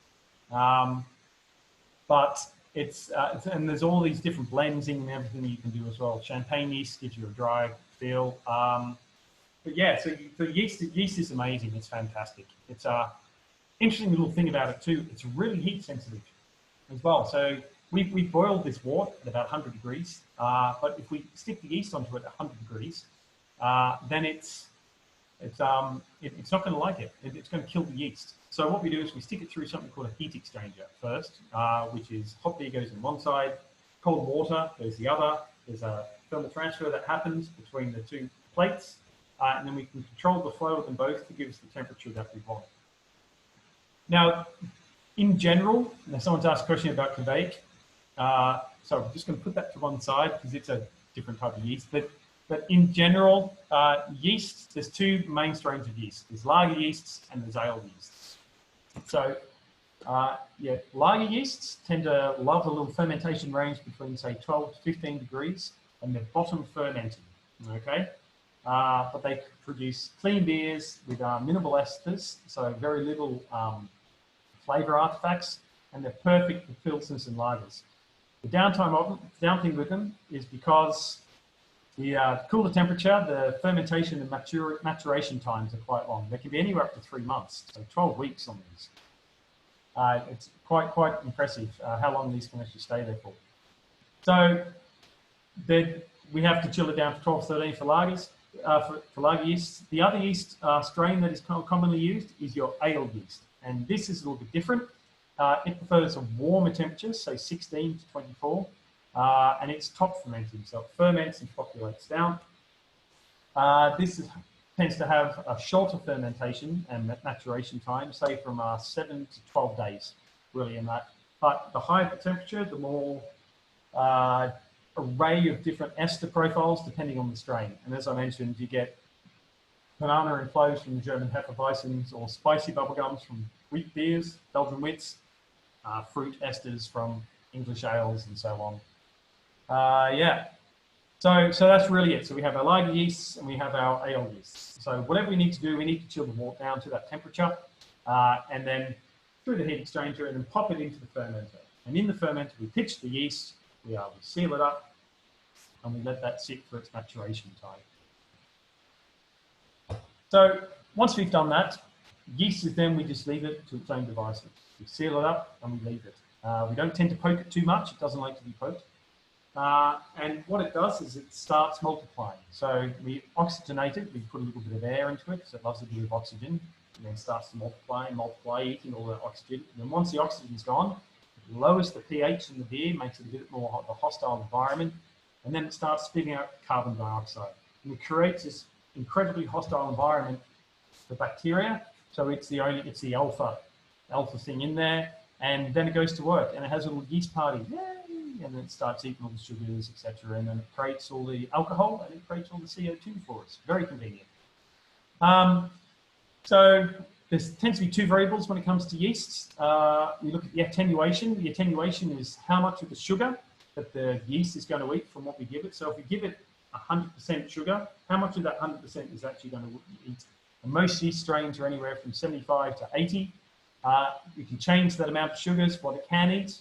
but and there's all these different blending and everything that you can do as well. Champagne yeast gives you a dry feel. But yeah, so yeast is amazing. It's fantastic. It's a interesting little thing about it too. It's really heat sensitive as well. So we boiled this wort at about 100 degrees, but if we stick the yeast onto it at 100 degrees, then it's not going to like it. It's going to kill the yeast. So what we do is we stick it through something called a heat exchanger first, which is hot beer goes on one side, cold water goes the other. There's a thermal transfer that happens between the 2 plates, and then we can control the flow of them both to give us the temperature that we want. Now, in general, now someone's asked a question about Quebec. So I'm just going to put that to one side because it's a different type of yeast. But in general, yeast, there's 2 main strains of yeast. There's lager yeasts and there's ale yeasts. So yeah, lager yeasts tend to love a little fermentation range between, say, 12 to 15 degrees, and they're bottom fermenting, okay? But they produce clean beers with minimal esters, so very little flavour artifacts, and they're perfect for pilsners and lagers. The down thing with them is because the cooler temperature, the fermentation and maturation times are quite long. They can be anywhere up to 3 months, so 12 weeks on these. It's quite impressive how long these can actually stay there for. So we have to chill it down for 12, 13 for lagers, for lager yeast. The other yeast strain that is commonly used is your ale yeast, and this is a little bit different. It prefers a warmer temperature, say 16 to 24, and it's top fermenting, so it ferments and populates down. This tends to have a shorter fermentation and maturation time, say from 7 to 12 days, really in that. But the higher the temperature, the more array of different ester profiles depending on the strain. And as I mentioned, you get banana and cloves from the German Hefeweizens, or spicy bubblegums from wheat beers, Belgian wits, fruit esters from English ales, and so on. Yeah. So that's really it. So we have our lager yeasts and we have our ale yeasts. So whatever we need to do, we need to chill the wort down to that temperature, and then through the heat exchanger, and then pop it into the fermenter. And in the fermenter, we pitch the yeast, we seal it up, and we let that sit for its maturation time. So once we've done that, yeast is then we just leave it to its own devices. We seal it up and we leave it. We don't tend to poke it too much. It doesn't like to be poked. And what it does is it starts multiplying. So we oxygenate it. We put a little bit of air into it because it loves a bit of oxygen. And then starts to multiply, eating all the oxygen. And then once the oxygen's gone, it lowers the pH in the beer, makes it a bit more of a hostile environment. And then it starts spitting out carbon dioxide. And it creates this incredibly hostile environment for bacteria. So it's the alpha thing in there. And then it goes to work and it has a little yeast party. Yay! And then it starts eating all the sugars, etc. And then it creates all the alcohol and it creates all the CO2 for us. Very convenient. So there tends to be two variables when it comes to yeasts. We look at the attenuation. The attenuation is how much of the sugar that the yeast is going to eat from what we give it. So if we give it 100% sugar, how much of that 100% is actually going to eat? And most yeast strains are anywhere from 75 to 80. You can change that amount of sugars, what it can eat,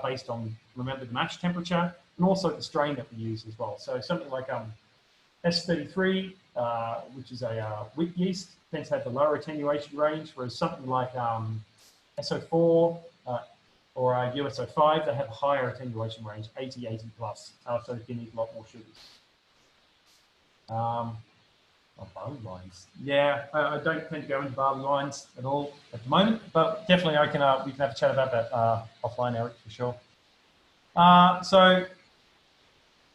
based on, remember, the mash temperature, and also the strain that we use as well. So something like S33, which is a wheat yeast, tends to have the lower attenuation range, whereas something like SO4 or USO5, they have a higher attenuation range, 80 plus, so they can eat a lot more sugars. Barley wines. Yeah, I don't tend to go into barley wines at all at the moment, but definitely we can have a chat about that offline, Eric, for sure. So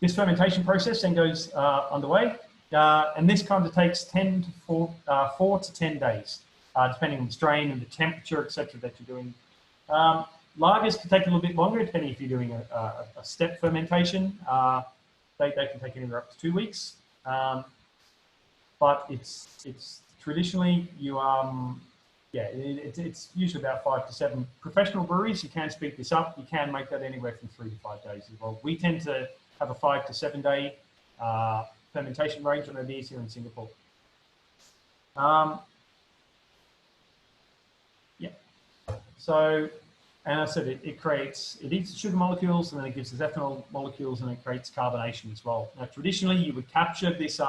this fermentation process then goes underway, and this kind of takes 4 to 10 days, depending on the strain and the temperature, etc. that you're doing. Lagers can take a little bit longer, depending if you're doing a step fermentation. They can take anywhere up to 2 weeks. But it's traditionally it's usually about 5 to 7. Professional breweries, you can speed this up. You can make that anywhere from 3 to 5 days as well. We tend to have a 5 to 7 day fermentation range on our beers here in Singapore. So, and I said it eats the sugar molecules and then it gives us ethanol molecules and it creates carbonation as well. Now, traditionally, you would capture this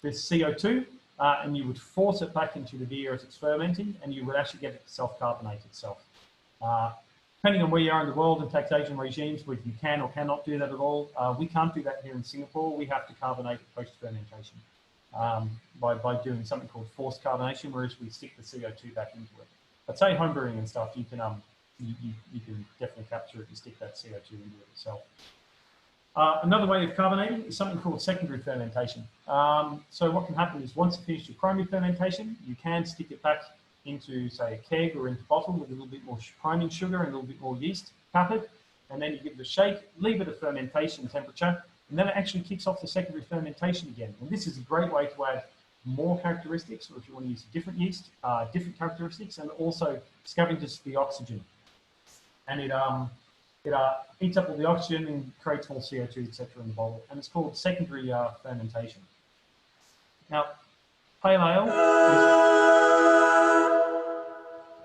CO2 and you would force it back into the beer as it's fermenting, and you would actually get it to self-carbonate itself. Depending on where you are in the world and taxation regimes, whether you can or cannot do that at all, we can't do that here in Singapore. We have to carbonate it post-fermentation by doing something called forced carbonation, whereas we stick the CO2 back into it. But say homebrewing and stuff, you can definitely capture it and stick that CO2 into it yourself. Another way of carbonating is something called secondary fermentation. So what can happen is once you finish your primary fermentation, you can stick it back into, say, a keg or into a bottle with a little bit more priming sugar and a little bit more yeast, cap it, and then you give it a shake, leave it at fermentation temperature, and then it actually kicks off the secondary fermentation again. And this is a great way to add more characteristics, or if you want to use a different yeast, different characteristics, and also scavenges the oxygen. And it eats up all the oxygen and creates more CO2, etc. in the bottle. And it's called secondary fermentation. Now, pale ale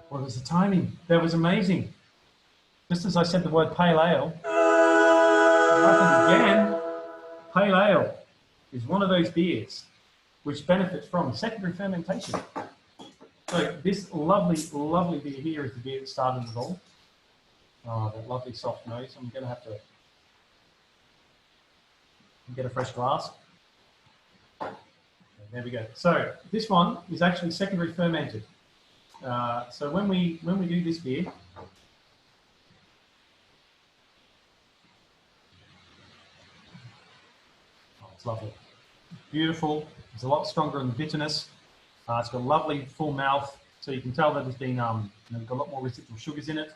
what was the timing? That was amazing. Just as I said the word pale ale, it happened again. Pale ale is one of those beers which benefits from secondary fermentation. So this lovely, lovely beer here is the beer that started it all. Oh, that lovely soft nose. I'm going to have to get a fresh glass. Okay, there we go. So this one is actually secondary fermented. So when we do this beer, oh, it's lovely, beautiful. It's a lot stronger in the bitterness. It's got a lovely full mouth, so you can tell that there's been got a lot more residual sugars in it.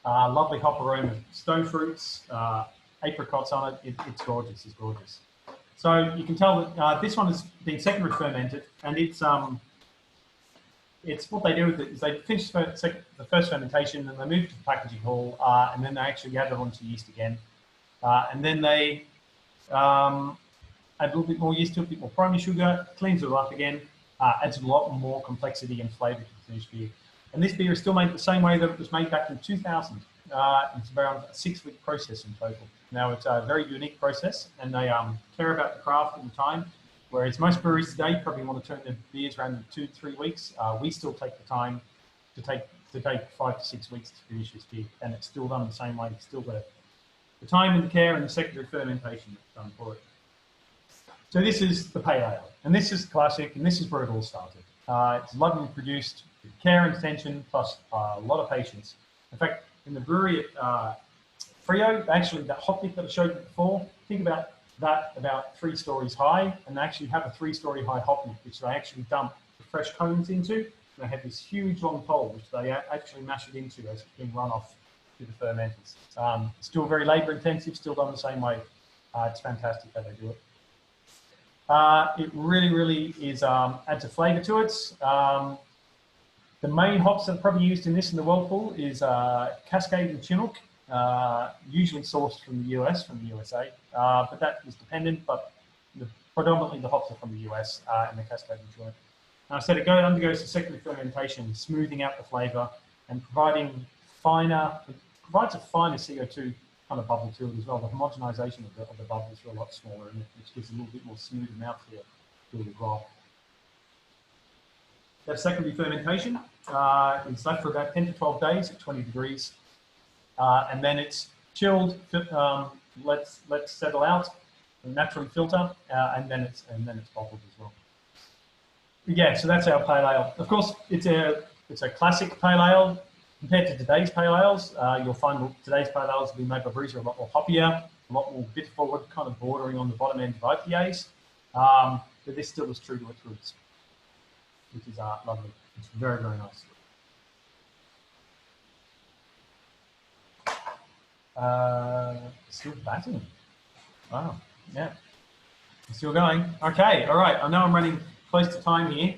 Lovely hop aroma, stone fruits, apricots on it. It's gorgeous. It's gorgeous. So you can tell that this one has been secondary fermented, and it's what they do with it is they finish the first fermentation and they move to the packaging hall, and then they actually add it onto yeast again, and then they Add a little bit more yeast to it, a bit more primary sugar, cleans it up again, adds a lot more complexity and flavour to the finished beer. And this beer is still made the same way that it was made back in 2000. It's around a 6-week process in total. Now, it's a very unique process, and they care about the craft all the time, whereas most breweries today probably want to turn their beers around in 2 to 3 weeks. We still take the time to take 5 to 6 weeks to finish this beer, and it's still done the same way. It's still the time and the care and the secondary fermentation that's done for it. So this is the pale ale, and this is classic, and this is where it all started. It's lovingly produced with care and attention, plus a lot of patience. In fact, in the brewery at Frio, actually that hop pit that I showed you before, think about that about 3 stories high, and they actually have a 3-story high hop pit, which they actually dump the fresh cones into. They have this huge long pole, which they actually mash it into as it's being run off to the fermenters. Still very labour intensive, still done the same way. It's fantastic how they do it. It really is adds a flavour to it. The main hops that are probably used in this in the whirlpool is Cascade and Chinook, usually sourced from the US, from the USA, but that is dependent, but predominantly the hops are from the US and the Cascade and Chinook. So it undergoes the secondary fermentation, smoothing out the flavour and provides a finer CO2 kind of bubble to it as well. The homogenization of the bubbles are a lot smaller, and which gives a little bit more smooth mouthfeel to it as well. That secondary fermentation is left for about 10 to 12 days at 20 degrees, and then it's chilled. Let's settle out, and naturally filter, and then it's bottled as well. Yeah, so that's our pale ale. Of course, it's a classic pale ale. Compared to today's pale ales, you'll find that today's pale ales will be made by breweries are a lot more hoppier, a lot more bitter forward, kind of bordering on the bottom end of IPAs. But this still is true to its roots, which is lovely. It's very nice. Still batting. Wow, yeah. Still going. Okay, all right. I know I'm running close to time here,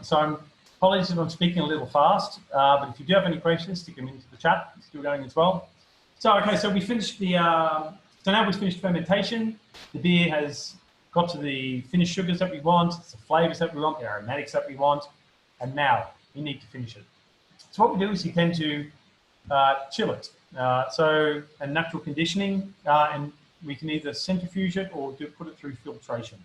so apologies if I'm speaking a little fast, but if you do have any questions, stick them into the chat. It's still going as well. So, okay, so we finished so now we've finished fermentation. The beer has got to the finished sugars that we want, the flavors that we want, the aromatics that we want, and now we need to finish it. So what we do is we tend to chill it. And natural conditioning, and we can either centrifuge it or put it through filtration.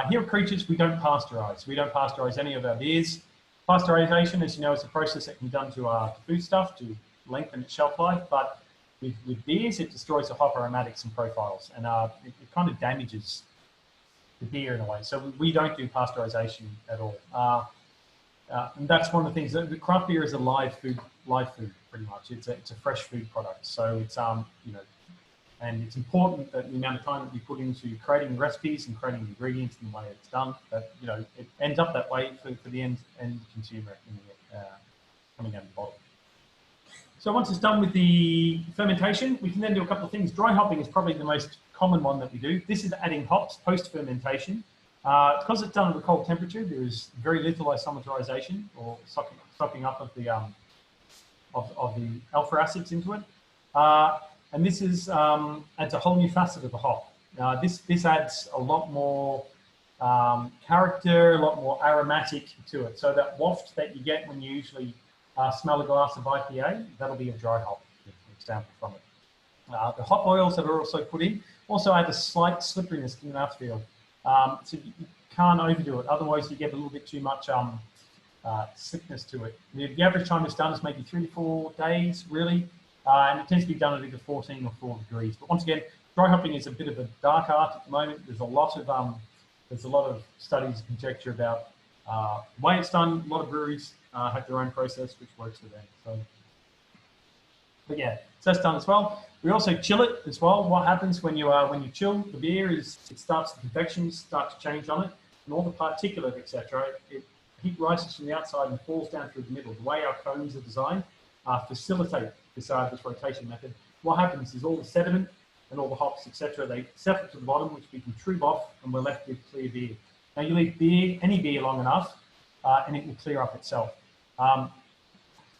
Here at Creatures, we don't pasteurize. We don't pasteurize any of our beers. Pasteurization, as you know, is a process that can be done to foodstuff to lengthen its shelf life, but with beers, it destroys the hop aromatics and profiles, and it kind of damages the beer in a way. So we don't do pasteurization at all. And that's one of the things. The craft beer is a live food pretty much. It's a fresh food product. So it's and it's important that the amount of time that we put into creating recipes and creating ingredients and the way it's done, that it ends up that way for the end consumer coming out of the bottle. So once it's done with the fermentation, we can then do a couple of things. Dry hopping is probably the most common one that we do. This is adding hops post fermentation. Because it's done at a cold temperature, there is very little isomerization or soaking up of the alpha acids into it. And this adds a whole new facet of the hop. This adds a lot more character, a lot more aromatic to it. So that waft that you get when you usually smell a glass of IPA, that'll be a dry hop, for example, from it. The hop oils that are also put in also add a slight slipperiness to the mouthfeel. So you can't overdo it. Otherwise, you get a little bit too much sickness to it. The average time it's done is maybe 3 to 4 days, really. And it tends to be done at either 14 or 4 degrees. But once again, dry hopping is a bit of a dark art at the moment. There's a lot of studies and conjecture about the way it's done. A lot of breweries have their own process which works for them. So, but yeah, so that's done as well. We also chill it as well. What happens when you chill the beer is the confections start to change on it, and all the particulate, etc. Heat rises from the outside and falls down through the middle. The way our cones are designed facilitate this rotation method. What happens is all the sediment and all the hops, etc., they settle to the bottom, which we can trube off, and we're left with clear beer. Now you leave any beer long enough, and it will clear up itself.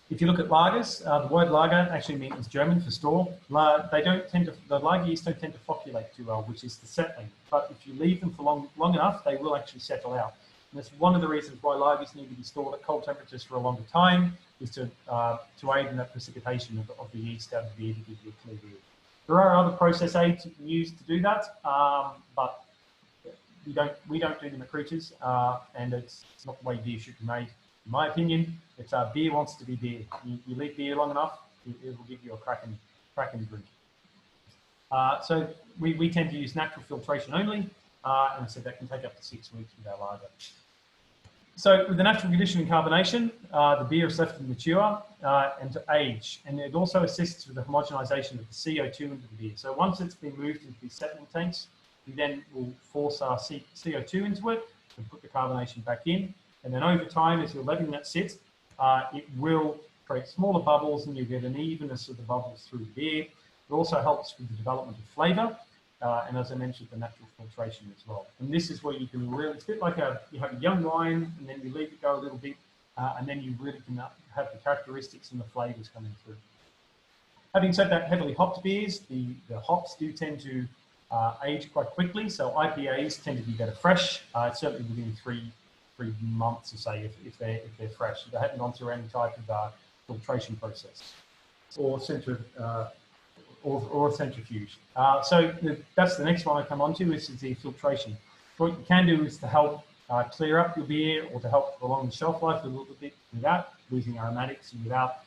If you look at lagers, the word lager actually means German for store. They don't tend to, the lager yeast don't tend to flocculate too well, which is the settling. But if you leave them for long enough, they will actually settle out. And that's one of the reasons why lagers need to be stored at cold temperatures for a longer time, is to aid in that precipitation of the yeast out of the beer to give you a clear beer. There are other process aids you can use to do that, but we don't do them at Creatures, and it's not the way beer should be made. In my opinion, it's beer wants to be beer. You leave beer long enough, it will give you a cracking drink. So we tend to use natural filtration only, and I said that can take up to 6 weeks with our lager. So with the natural condition and carbonation, the beer is left to mature and to age, and it also assists with the homogenization of the CO2 into the beer. So once it's been moved into these settling tanks, we then will force our CO2 into it and put the carbonation back in. And then over time, as you're letting that sit, it will create smaller bubbles and you get an evenness of the bubbles through the beer. It also helps with the development of flavor. And as I mentioned, the natural filtration as well. And this is where you can really, it's a bit like you have a young wine and then you leave it go a little bit and then you really can have the characteristics and the flavors coming through. Having said that, heavily hopped beers, the hops do tend to age quite quickly. So IPAs tend to be better fresh, certainly within three months or say if they're fresh. They haven't gone through any type of filtration process or centrifuge. So that's the next one I come on to, is the filtration. What you can do is to help clear up your beer or to help prolong the shelf life a little bit without losing aromatics and without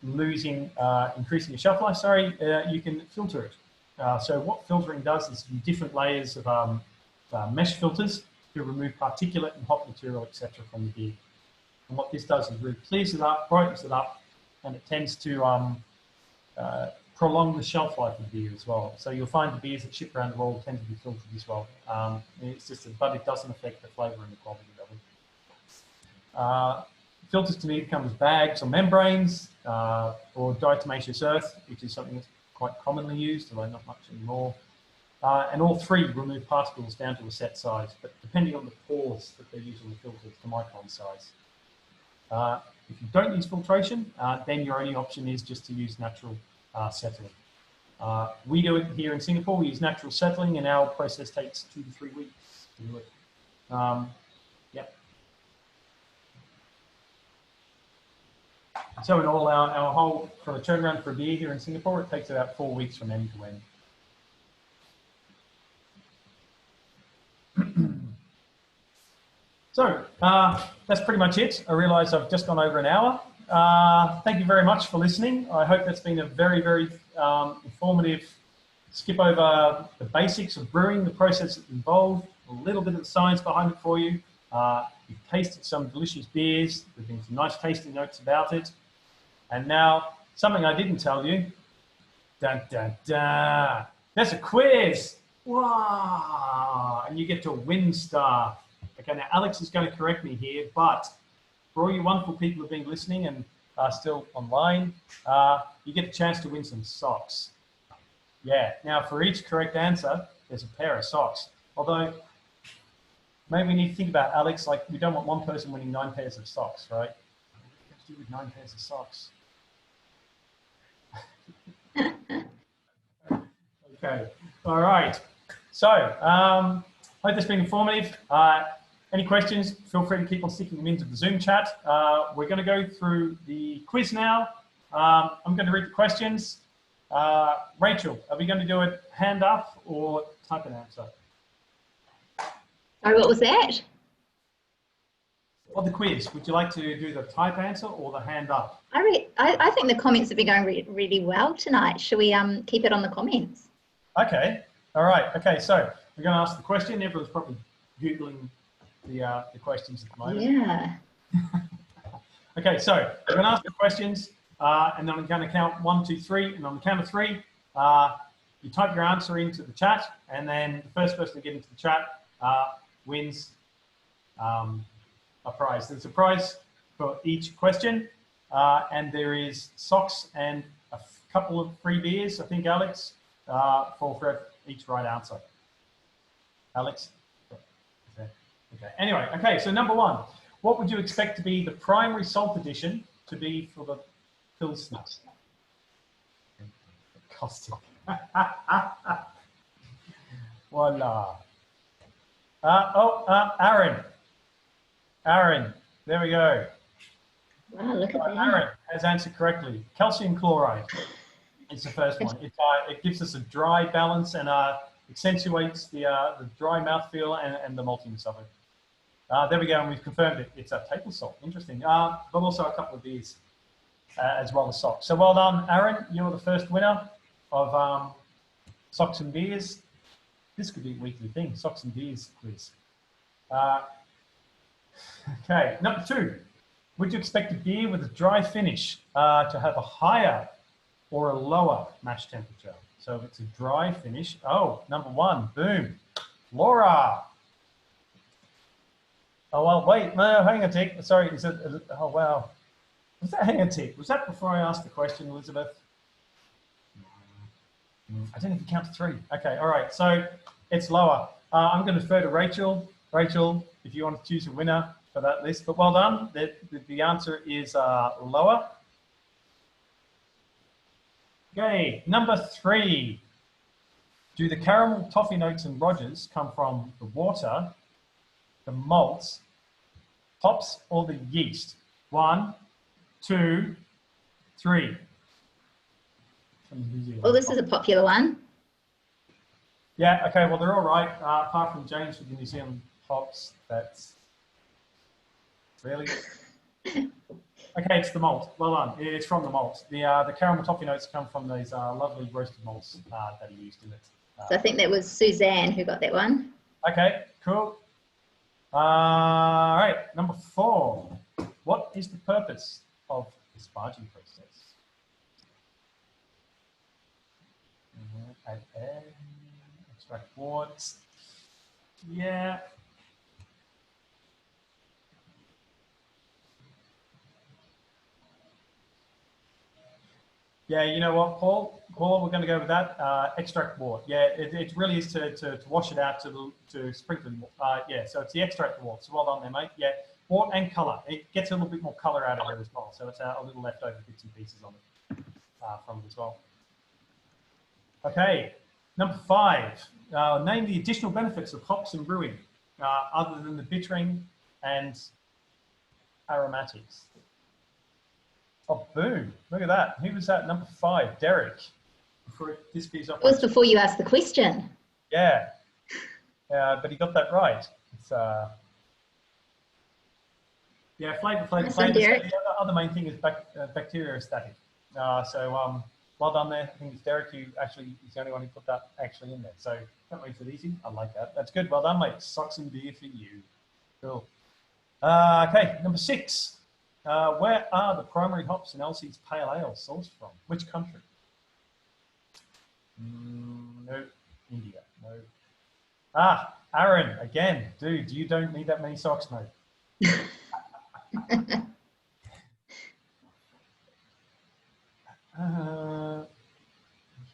increasing the shelf life, you can filter it. So what filtering does is different layers of mesh filters to remove particulate and hop material, etc. from the beer. And what this does is really clears it up, brightens it up, and it tends to prolong the shelf life of the beer as well. So you'll find the beers that ship around the world tend to be filtered as well. It's just but it doesn't affect the flavour and the quality of it. Filters to me come as bags or membranes or diatomaceous earth, which is something that's quite commonly used, although not much anymore. And all three remove particles down to a set size, but depending on the pores that they're using the filters to micron size. If you don't use filtration, then your only option is just to use natural settling. We do it here in Singapore. We use natural settling, and our process takes 2 to 3 weeks to do it. Yep. So in all, our whole, from a turnaround for a beer here in Singapore, it takes about 4 weeks from end to end. So that's pretty much it. I realise I've just gone over an hour. Thank you very much for listening. I hope that's been a very, very informative skip over the basics of brewing, the process that's involved, a little bit of the science behind it for you. You've tasted some delicious beers. There's been some nice tasting notes about it. And now, something I didn't tell you. Dun, dun, dun. There's a quiz. Wow. And you get to win stuff. Okay, now Alex is going to correct me here, but for all you wonderful people who've been listening and are still online, you get a chance to win some socks. Yeah, now for each correct answer, there's a pair of socks. Although, maybe we need to think about, Alex, like we don't want one person winning 9 pairs of socks, right? What do you do with 9 pairs of socks? Okay, all right. So, hope that's been informative. Any questions, feel free to keep on sticking them into the Zoom chat. We're going to go through the quiz now. I'm going to read the questions. Rachel, are we going to do it hand up or type an answer? Sorry, what was that? Or the quiz, would you like to do the type answer or the hand up? I think the comments have been going really well tonight. Should we keep it on the comments? Okay, all right. Okay, so we're going to ask the question. Everyone's probably Googling the questions at the moment. Yeah. Okay, so we're going to ask the questions, and then I'm going to count 1, 2, 3, and on the count of 3, you type your answer into the chat, and then the first person to get into the chat wins a prize. There's a prize for each question, and there is socks and a couple of free beers, I think, Alex, for each right answer. Alex? Okay. Anyway, okay, so number 1. What would you expect to be the primary salt addition to be for the Pilsner? Caustic. Voila. Aaron, there we go. Wow, look at that. Aaron has answered correctly. Calcium chloride is the first one. It gives us a dry balance and accentuates the dry mouthfeel and the maltiness of it. There we go, and we've confirmed it. It's a table salt. Interesting. But also a couple of beers as well as socks. So well done, Aaron. You're the first winner of socks and beers. This could be a weekly thing, socks and beers quiz. Okay, number 2. Would you expect a beer with a dry finish to have a higher or a lower mash temperature? So if it's a dry finish, number 1, boom, Laura. Oh, well, wait, no, hang on a tick. Sorry, is it, oh, wow. Hang on a tick. Was that before I asked the question, Elizabeth? I don't know if you count to 3. Okay, all right, so it's lower. I'm going to defer to Rachel. Rachel, if you want to choose a winner for that list, but well done. The answer is lower. Okay, number 3. Do the caramel, toffee notes, and Rogers come from the water, the malts, hops, or the yeast? 1, 2, 3. Well, this is a popular one. Yeah, okay, well, they're all right, apart from James with the New Zealand hops. That's really... Okay, it's the malt. Well done. It's from the malt. The caramel toffee notes come from these lovely roasted malts that are used in it. So I think that was Suzanne who got that one. Okay, cool. All right, number 4. What is the purpose of the sparging process? Add egg, extract wort. Yeah. Yeah, you know what, Paul? Paul, we're going to go with that. Extract wort. Yeah, it really is to wash it out, to sprinkle. Yeah, so it's the extract wort. So well done there, mate. Yeah, wort and colour. It gets a little bit more colour out of it as well. So it's a little leftover bits and pieces on it from it as well. Okay, number 5. Name the additional benefits of hops in brewing, other than the bittering and aromatics. Oh, boom. Look at that. Who was that? Number 5, Derek. Before this piece up. It was before you asked the question. Yeah. But he got that right. It's, yeah, flavour. The other main thing is bacteriostatic. So well done there. I think it's Derek who actually is the only one who put that actually in there. So that makes it easy. I like that. That's good. Well done, mate. Socks and beer for you. Cool. Okay, number 6. Where are the primary hops in Elsie's Pale Ale sourced from? Which country? No, India. No. Aaron, again, dude, you don't need that many socks, mate.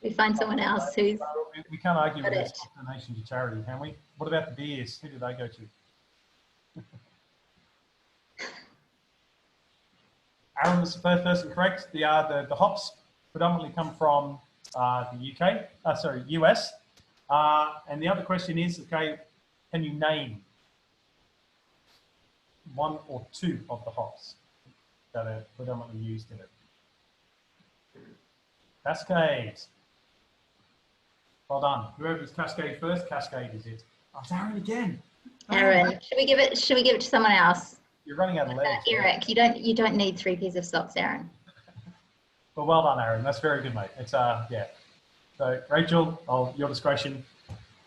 We find someone else who's... We can't argue with this donation to charity, can we? What about the beers? Who do they go to? Aaron was the first person correct. The hops predominantly come from the US. And the other question is, okay, can you name 1 or 2 of the hops that are predominantly used in it? Cascade. Well done. Whoever's Cascade first, Cascade is it. Oh, it's Aaron again. Aaron, should we give it to someone else? You're running out of legs. Eric, you don't need 3 pairs of socks, Aaron. Well, well done, Aaron. That's very good, mate. It's yeah. So Rachel, your discretion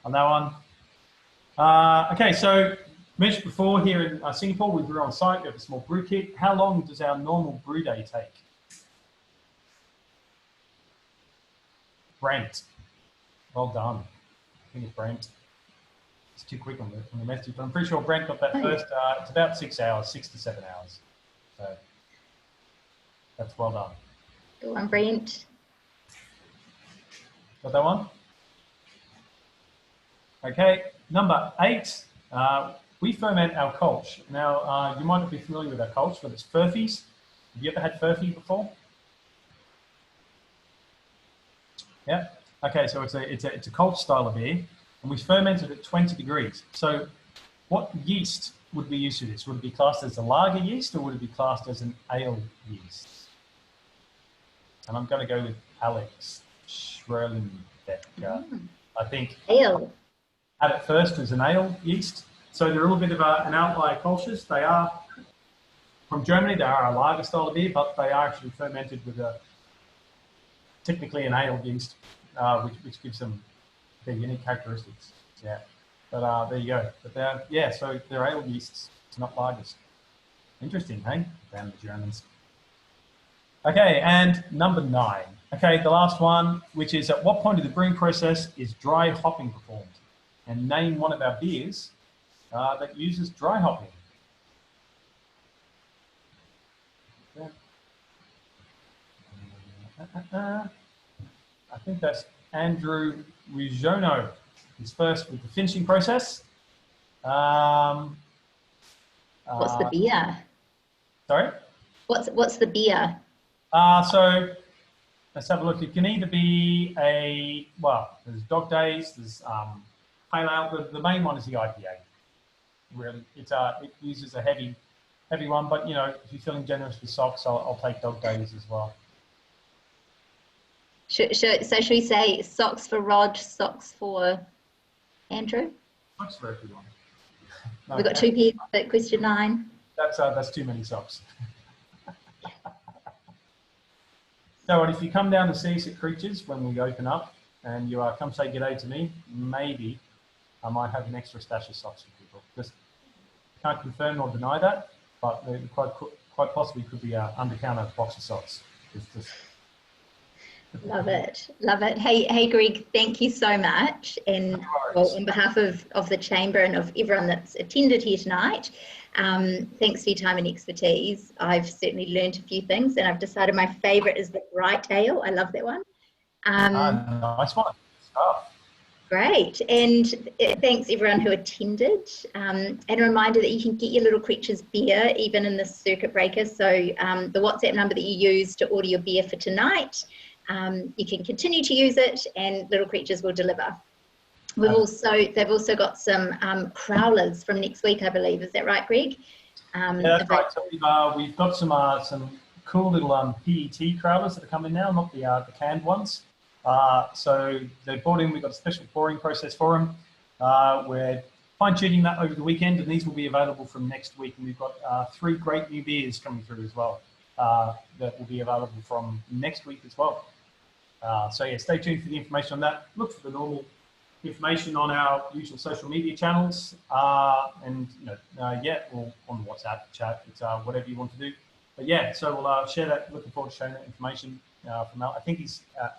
on that one. Okay, so mentioned before here in Singapore, we brew on site. We have a small brew kit. How long does our normal brew day take? Brent. Well done. I think it's Brent. It's too quick on the message, but I'm pretty sure Brent got that first. It's about 6 hours, 6 to 7 hours. So that's well done. Go on, Brent. Got that one? Okay, number 8. We ferment our culch. Now, you might not be familiar with our culch, but it's Furphy's. Have you ever had Furphy before? Yeah. Okay, so it's a Kolsch style of beer, and we ferment it at 20 degrees. So what yeast would we use for this? Would it be classed as a lager yeast, or would it be classed as an ale yeast? And I'm going to go with Alex Schrelenbecker. I think Ale. had it first as an ale yeast. So they're a little bit of an outlier Kolsch's. They are from Germany. They are a lager style of beer, but they are actually fermented with technically an ale yeast, which gives them their unique characteristics. Yeah, but there you go. But so they're ale yeasts, it's not lagers. Interesting, hey? Damn the Germans. Okay, and number 9. Okay, the last one, which is at what point of the brewing process is dry hopping performed? And name one of our beers that uses dry hopping. I think that's Andrew Rijono. He's first with the finishing process. What's the beer? Sorry? What's the beer? So let's have a look. It can either be there's Dog Days, there's Pale Ale. The main one is the IPA. Really, it uses a heavy one, but if you're feeling generous with socks, I'll take Dog Days as well. So should we say socks for Rod, socks for Andrew? Socks for everyone. No, We've got 2 people at question 9. That's too many socks. So if you come down to see us at Creatures when we open up, and you come say g'day to me, maybe I might have an extra stash of socks for people. Just can't confirm or deny that, but there quite possibly could be an under-counter box of socks. Love it. Hey Greg, thank you so much, and on behalf of the Chamber and of everyone that's attended here tonight, thanks for your time and expertise. I've certainly learned a few things, and I've decided my favourite is the bright ale. I love that one. Nice one. Great, and thanks everyone who attended, and a reminder that you can get your Little Creatures beer even in the circuit breaker. So the WhatsApp number that you use to order your beer for tonight, you can continue to use it, and Little Creatures will deliver. They've also got some crowlers from next week, I believe. Is that right, Greg? Yeah, that's right. So we've got some cool little PET crowlers that are coming now, not the canned ones. So they're bought in. We've got a special pouring process for them. We're fine-tuning that over the weekend, and these will be available from next week. And we've got 3 great new beers coming through as well that will be available from next week as well. So yeah, stay tuned for the information on that. Look for the normal information on our usual social media channels, and or on the WhatsApp chat. It's whatever you want to do. But yeah, so we'll share that. Looking forward to sharing that information from Alex. I think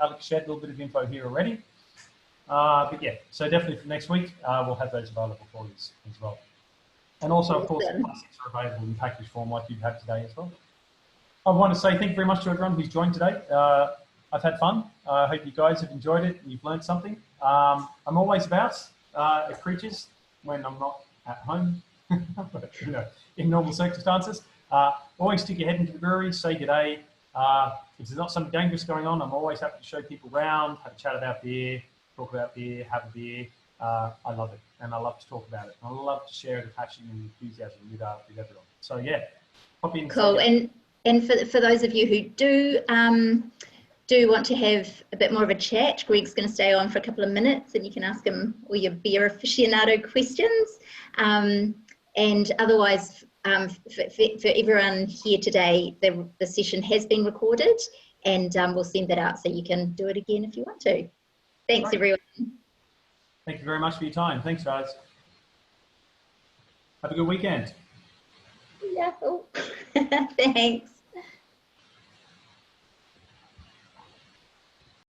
Alex shared a little bit of info here already. But yeah, so definitely for next week, we'll have those available for you as well. And also, of course, the classics are available in package form like you've had today as well. I want to say thank you very much to everyone who's joined today. I've had fun. I hope you guys have enjoyed it and you've learned something. I'm always about at Creatures when I'm not at home, but, in normal circumstances. Always stick your head into the brewery, say g'day. If there's not something dangerous going on, I'm always happy to show people around, have a chat about beer, talk about beer, have a beer. I love it, and I love to talk about it. I love to share the passion and enthusiasm with everyone. So yeah, pop in. Cool. And for those of you who do want to have a bit more of a chat, Greg's going to stay on for a couple of minutes, and you can ask him all your beer aficionado questions. And otherwise, for everyone here today, the session has been recorded, and we'll send that out so you can do it again if you want to. Thanks, everyone. Thank you very much for your time. Thanks, guys. Have a good weekend. Yeah. Thanks.